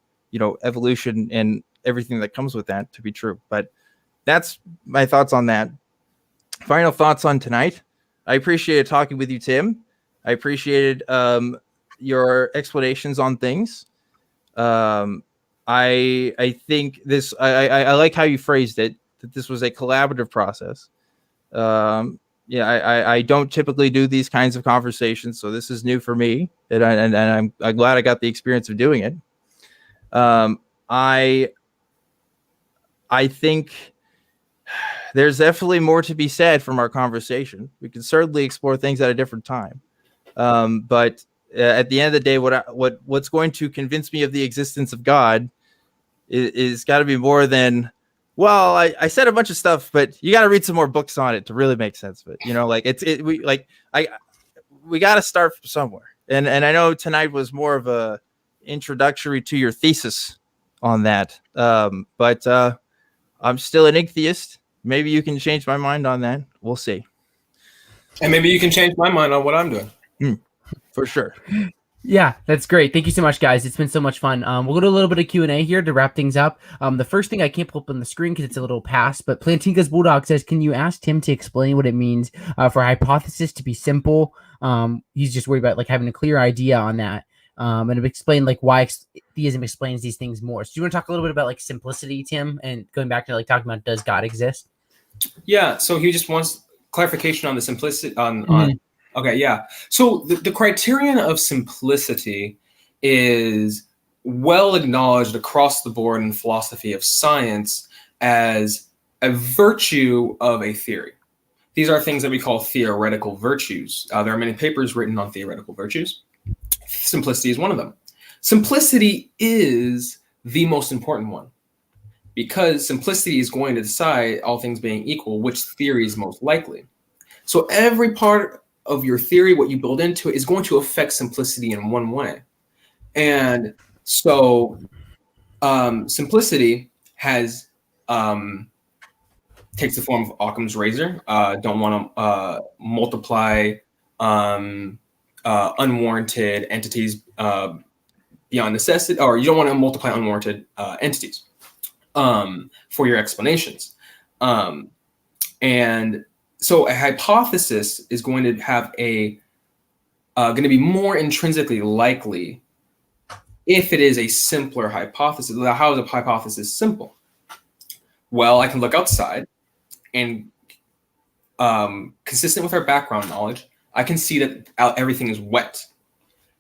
evolution and everything that comes with that to be true. But that's my thoughts on that. Final thoughts on tonight. I appreciated talking with you, Tim. I appreciated your explanations on things. I think this. I like how you phrased it. That this was a collaborative process. I don't typically do these kinds of conversations, so this is new for me, and I'm glad I got the experience of doing it. I think there's definitely more to be said from our conversation. We can certainly explore things at a different time. But at the end of the day, what's going to convince me of the existence of God is got to be more than, well, I said a bunch of stuff, but you got to read some more books on it to really make sense of it. We got to start from somewhere. And I know tonight was more of a introductory to your thesis on that. But I'm still an atheist. Maybe you can change my mind on that. We'll see. And maybe you can change my mind on what I'm doing. For sure. Yeah, that's great. Thank you so much, guys. It's been so much fun. We'll go to a little bit of Q&A here to wrap things up. The first thing I can't pull up on the screen because it's a little past, but Plantinka's Bulldog says, can you ask Tim to explain what it means for hypothesis to be simple? He's just worried about having a clear idea on that. And explain why theism explains these things more. So do you want to talk a little bit about simplicity, Tim, and going back to talking about does God exist? Yeah. So he just wants clarification on the simplicity on. Okay. Yeah. So the criterion of simplicity is well acknowledged across the board in philosophy of science as a virtue of a theory. These are things that we call theoretical virtues. There are many papers written on theoretical virtues. Simplicity is one of them. Simplicity is the most important one because simplicity is going to decide, all things being equal, which theory is most likely. So every part of your theory, what you build into it, is going to affect simplicity in one way. And so simplicity has takes the form of Occam's razor. Don't want to multiply unwarranted entities beyond necessity, or you don't want to multiply unwarranted entities for your explanations. And so a hypothesis is going to have going to be more intrinsically likely if it is a simpler hypothesis. How is a hypothesis simple? Well, I can look outside and consistent with our background knowledge, I can see that everything is wet.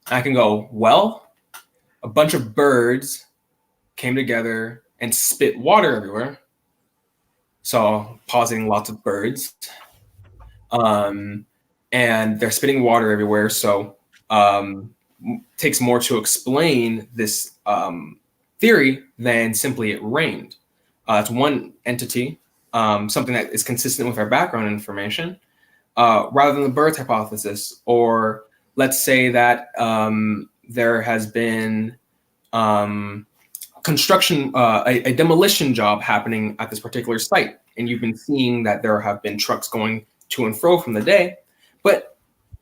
I can go, well, a bunch of birds came together and spit water everywhere. So positing lots of birds. And they're spitting water everywhere. So takes more to explain this theory than simply it rained. It's one entity, something that is consistent with our background information. Rather than the birds hypothesis, or let's say that there has been construction, a demolition job happening at this particular site, and you've been seeing that there have been trucks going to and fro from the day, but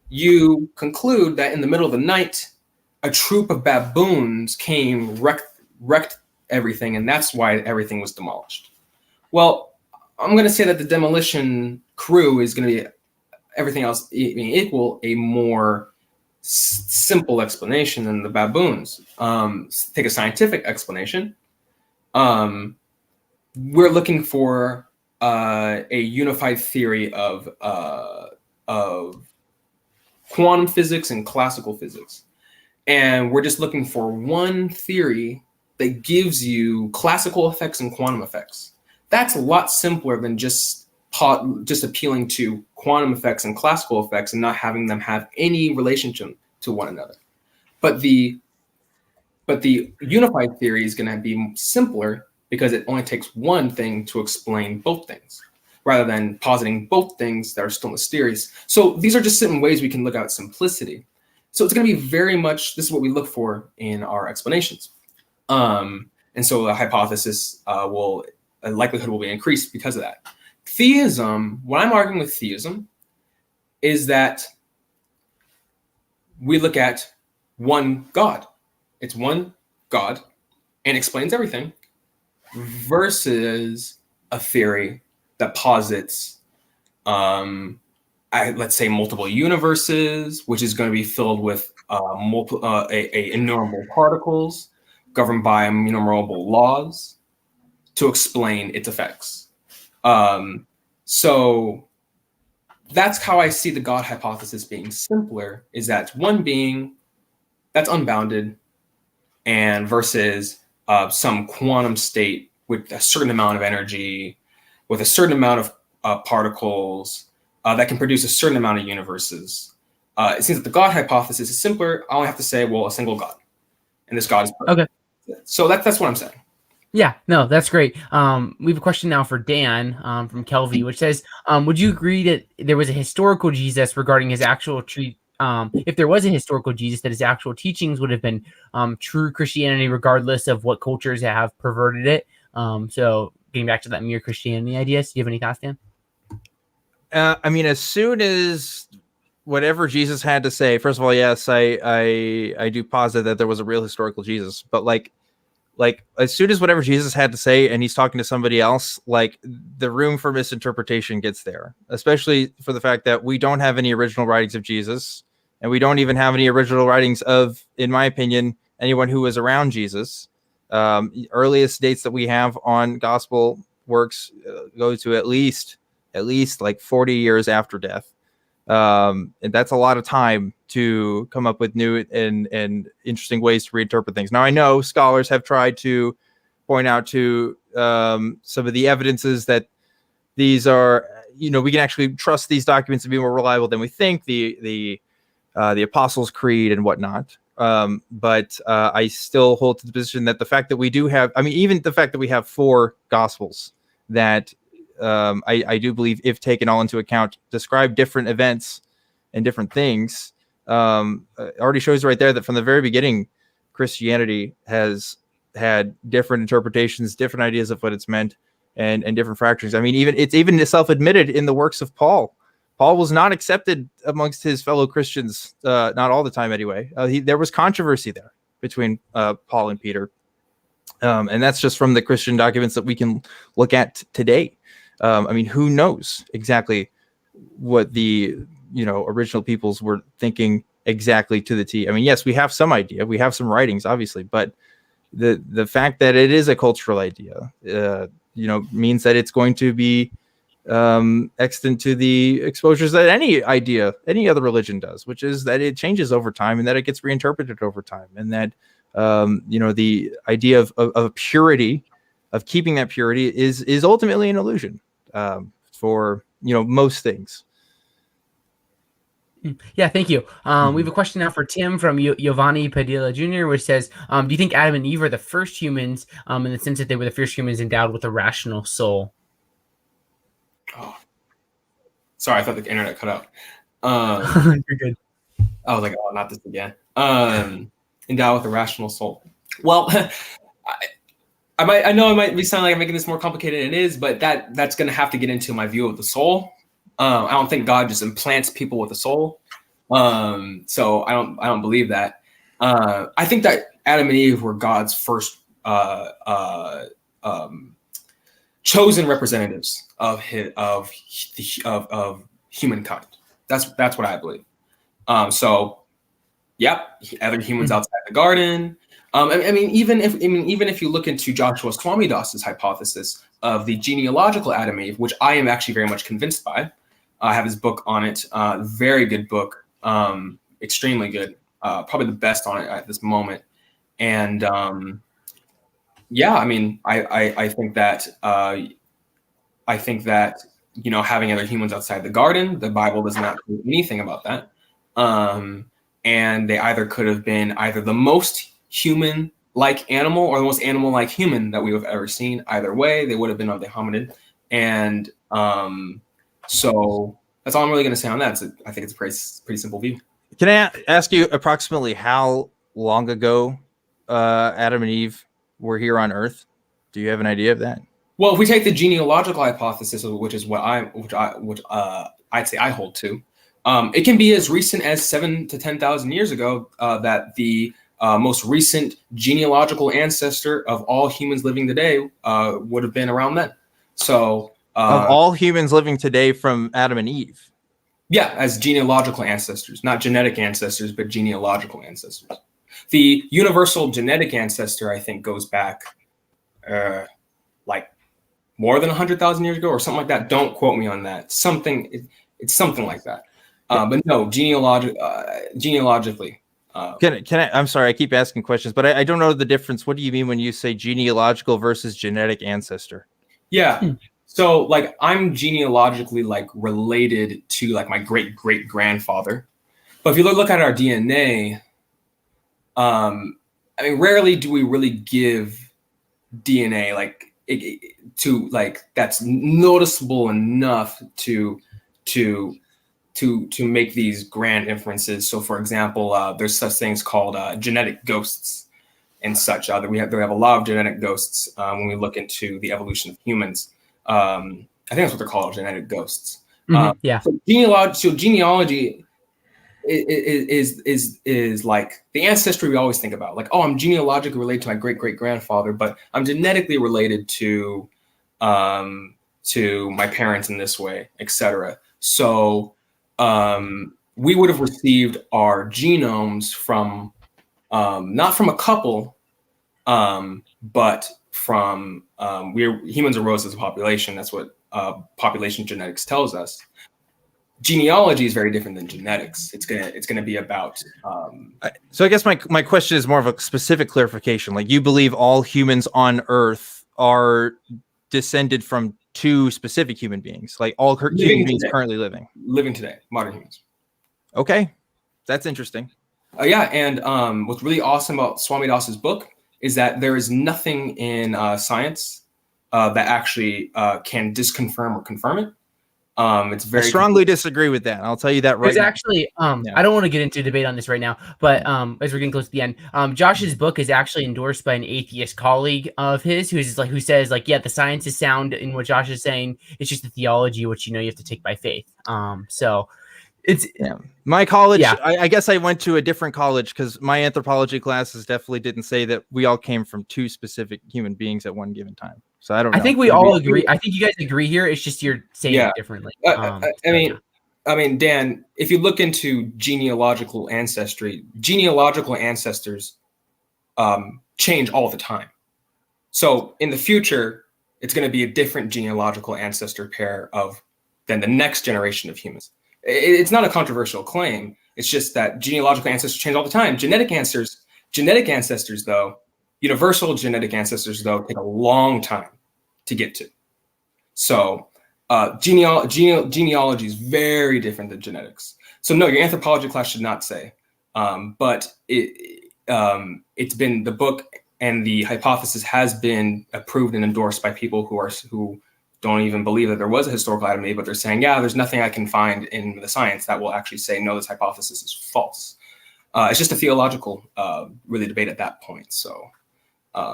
you conclude that in the middle of the night, a troop of baboons came, wrecked everything, and that's why everything was demolished. Well, I'm going to say that the demolition crew is going to be, everything else being equal, a more simple explanation than the baboons. Take a scientific explanation. We're looking for a unified theory of quantum physics and classical physics. And we're just looking for one theory that gives you classical effects and quantum effects. That's a lot simpler than just appealing to quantum effects and classical effects and not having them have any relationship to one another. But the unified theory is going to be simpler because it only takes one thing to explain both things, rather than positing both things that are still mysterious. So these are just certain ways we can look at simplicity. So it's going to be very much, this is what we look for in our explanations. And so the hypothesis likelihood will be increased because of that. Theism, what I'm arguing with theism is that we look at one God. It's one God and explains everything, versus a theory that posits, let's say, multiple universes, which is going to be filled with innumerable particles governed by innumerable laws to explain its effects. So that's how I see the God hypothesis being simpler, is that one being that's unbounded, and versus some quantum state with a certain amount of energy, with a certain amount of particles that can produce a certain amount of universes. It seems that the God hypothesis is simpler. I only have to say, well, a single God, and this God is perfect. Okay. So that's what I'm saying. Yeah, no, that's great. We have a question now for Dan from Kelvy, which says, would you agree that there was a historical Jesus regarding his actual if there was a historical Jesus, that his actual teachings would have been true Christianity, regardless of what cultures have perverted it? So getting back to that mere Christianity ideas, do you have any thoughts, Dan? I mean, as soon as whatever Jesus had to say, first of all, yes, I do posit that there was a real historical Jesus, but like as soon as whatever Jesus had to say and he's talking to somebody else, like the room for misinterpretation gets there, especially for the fact that we don't have any original writings of Jesus, and we don't even have any original writings of, in my opinion, anyone who was around Jesus. Earliest dates that we have on gospel works go to at least like 40 years after death. And that's a lot of time to come up with new and interesting ways to reinterpret things. Now, I know scholars have tried to point out to some of the evidences that these are, we can actually trust these documents to be more reliable than we think, the Apostles' Creed and whatnot. But I still hold to the position that the fact that we do have, even the fact that we have 4 gospels that I do believe, if taken all into account, describe different events and different things, already shows right there that from the very beginning, Christianity has had different interpretations, different ideas of what it's meant, and different fractures. I mean, it's even self-admitted in the works of Paul. Paul was not accepted amongst his fellow Christians, not all the time anyway. There was controversy there between Paul and Peter. And that's just from the Christian documents that we can look at today. Who knows exactly what the original peoples were thinking exactly to the T. Yes, we have some idea. We have some writings, obviously, but the fact that it is a cultural idea, means that it's going to be extant to the exposures that any other religion does, which is that it changes over time and that it gets reinterpreted over time, and that the idea of purity, of keeping that purity, is ultimately an illusion for most things. Yeah, thank you. We have a question now for Tim from Giovanni Padilla Jr., which says, do you think Adam and Eve are the first humans, in the sense that they were the first humans endowed with a rational soul? Oh, sorry, I thought the internet cut out. You're good. I was like, oh, not this again. Endowed with a rational soul. Well, I know I might be sounding like I'm making this more complicated than it is, but that's going to have to get into my view of the soul. I don't think God just implants people with a soul. So I don't believe that. I think that Adam and Eve were God's first chosen representatives of humankind. That's what I believe. So, yep, other humans outside the garden. Even if you look into Joshua Swami Das's hypothesis of the genealogical Adam and Eve, which I am actually very much convinced by. I have his book on it. Very good book. Extremely good. Probably the best on it at this moment. And I think that having other humans outside the garden, the Bible does not say anything about that. And they either could have been either the most human-like animal or the most animal-like human that we have ever seen. Either way, they would have been of the hominid. And so that's all I'm really going to say on that. I think it's a pretty simple view. Can I ask you approximately how long ago Adam and Eve were here on Earth? Do you have an idea of that? Well, if we take the genealogical hypothesis, which is what I'd say I hold to, it can be as recent as 7,000 to 10,000 years ago that the most recent genealogical ancestor of all humans living today would have been around then. So, of all humans living today from Adam and Eve. Yeah, as genealogical ancestors, not genetic ancestors, but genealogical ancestors. The universal genetic ancestor, I think, goes back like more than 100,000 years ago or something like that. Don't quote me on that. It's something like that. But no, genealogically. Can I? I'm sorry, I keep asking questions, but I don't know the difference. What do you mean when you say genealogical versus genetic ancestor? Yeah. So like I'm genealogically like related to like my great grandfather, but if you look at our DNA, I mean, rarely do we really give DNA like to like that's noticeable enough to make these grand inferences. So, for example, there's such things called genetic ghosts and such. We have a lot of genetic ghosts when we look into the evolution of humans. I think that's what they're called, genetic ghosts. Yeah. So genealogy is like the ancestry we always think about. Like, oh, I'm genealogically related to my great grandfather, but I'm genetically related to my parents in this way, etc. So we would have received our genomes from not from a couple, but from humans arose as a population. That's what population genetics tells us. Genealogy is very different than genetics. It's gonna be about. So I guess my question is more of a specific clarification. Like, you believe all humans on Earth are descended from two specific human beings, like all human beings currently living today, modern humans. Okay, that's interesting. Yeah, and what's really awesome about Swami Das's book is that there is nothing in science that actually can disconfirm or confirm it. It's very. I strongly disagree with that. I'll tell you that right now. Actually, I don't want to get into a debate on this right now, but as we're getting close to the end, Josh's book is actually endorsed by an atheist colleague of his who says like, yeah, the science is sound in what Josh is saying. It's just the theology, which you have to take by faith. So it's my college. Yeah. I guess I went to a different college because my anthropology classes definitely didn't say that we all came from two specific human beings at one given time. So I don't know. I think we all agree. I think you guys agree here. It's just you're saying it differently. I mean, Dan, if you look into genealogical ancestry, genealogical ancestors change all the time. So in the future, it's going to be a different genealogical ancestor pair than the next generation of humans. It's not a controversial claim. It's just that genealogical ancestors change all the time. Genetic ancestors, though, universal genetic ancestors, though, take a long time to get to. So genealogy is very different than genetics. So no, your anthropology class should not say. But it's been, the book and the hypothesis has been approved and endorsed by people who don't even believe that there was a historical Adam and Eve, but they're saying, yeah, there's nothing I can find in the science that will actually say, no, this hypothesis is false. It's just a theological really debate at that point. So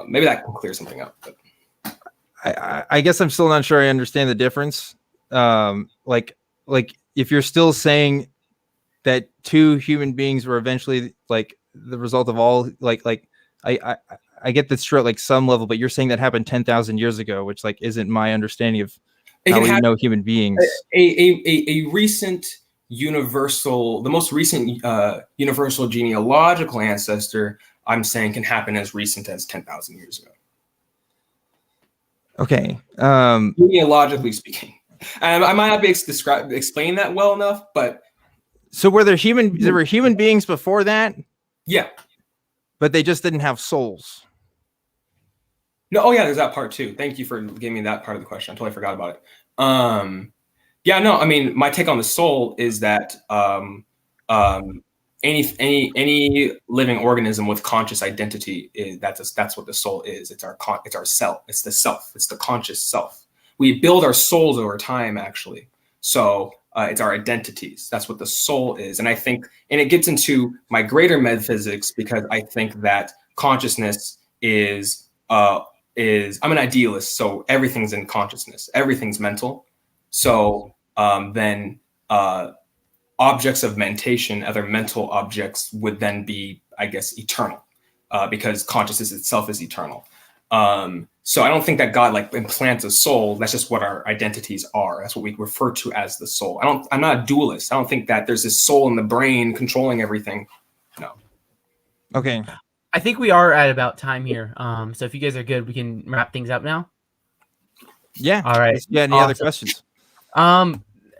maybe that can clear something up. But. I guess I'm still not sure I understand the difference. Like if you're still saying that two human beings were eventually like the result of all I get that's true at like some level, but you're saying that happened 10,000 years ago, which like isn't my understanding of how we know human beings. A recent universal, the most recent universal genealogical ancestor, I'm saying, can happen as recent as 10,000 years ago. Okay. Genealogically speaking, I might not be explaining that well enough, but so were there were human beings before that? Yeah, but they just didn't have souls. No, oh yeah, there's that part too. Thank you for giving me that part of the question. I totally forgot about it. Yeah, no, I mean, my take on the soul is that any living organism with conscious identity that's what the soul is. It's our self. It's the self. It's the conscious self. We build our souls over time, actually. So It's our identities. That's what the soul is. And I think, and it gets into my greater metaphysics, because I think that consciousness is I'm an idealist. So everything's in consciousness, everything's mental. So then objects of mentation, other mental objects, would then be, I guess, eternal, because consciousness itself is eternal. So I don't think that God like implants a soul. That's just what our identities are. That's what we refer to as the soul. I'm not a dualist. I don't think that there's this soul in the brain controlling everything. No. Okay. I think we are at about time here. So if you guys are good, we can wrap things up now. Yeah. All right. Yeah. Any other questions?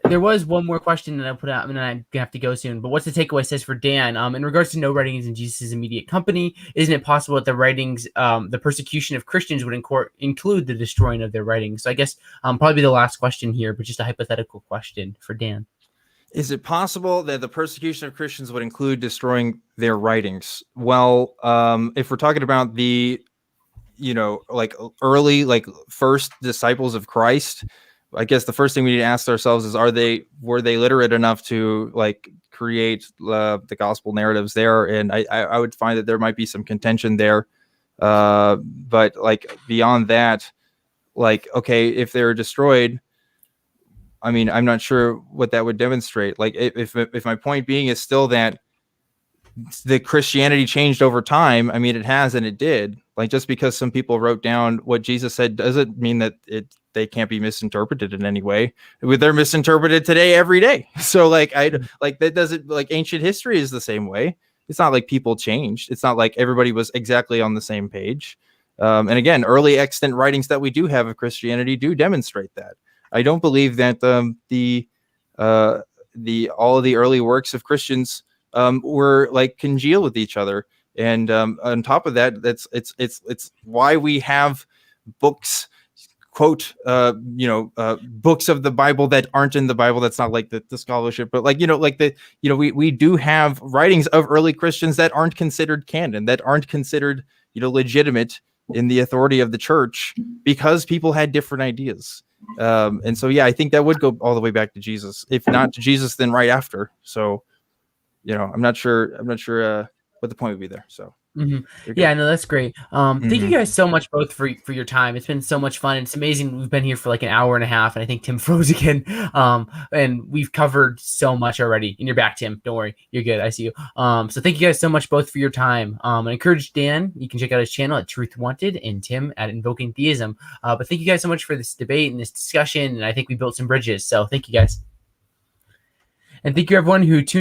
There was one more question that I put out, and I'm gonna have to go soon. But what's the takeaway says for Dan? In regards to no writings in Jesus' immediate company, isn't it possible that the writings, the persecution of Christians would include the destroying of their writings? So I guess probably the last question here, but just a hypothetical question for Dan. Is it possible that the persecution of Christians would include destroying their writings? Well, if we're talking about the, like early, like first disciples of Christ, I guess the first thing we need to ask ourselves is, were they literate enough to like create the gospel narratives there? And I would find that there might be some contention there. But like beyond that, like, okay, if they're destroyed, I mean, I'm not sure what that would demonstrate. Like if my point being is still that the Christianity changed over time. I mean, it has, and it did. Like, just because some people wrote down what Jesus said doesn't mean that they can't be misinterpreted in any way. They're misinterpreted today every day. So like that doesn't, like, ancient history is the same way. It's not like people changed. It's not like everybody was exactly on the same page. And again, early extant writings that we do have of Christianity do demonstrate that. I don't believe that all of the early works of Christians were like congeal with each other. And on top of that, it's why we have books, quote, books of the Bible that aren't in the Bible. That's not like the scholarship, but like, we do have writings of early Christians that aren't considered canon, that aren't considered, legitimate in the authority of the church, because people had different ideas. And so, yeah, I think that would go all the way back to Jesus, if not to Jesus, then right after. So, I'm not sure what the point would be there. So yeah, no, that's great. Thank you guys so much both for your time. It's been so much fun. It's amazing. We've been here for like an hour and a half, and I think Tim froze again. And we've covered so much already. And you're back, Tim. Don't worry, you're good. I see you. So thank you guys so much both for your time. I encourage Dan. You can check out his channel at Truth Wanted, and Tim at Invoking Theism. But thank you guys so much for this debate and this discussion. And I think we built some bridges. So thank you guys. And thank you everyone who tuned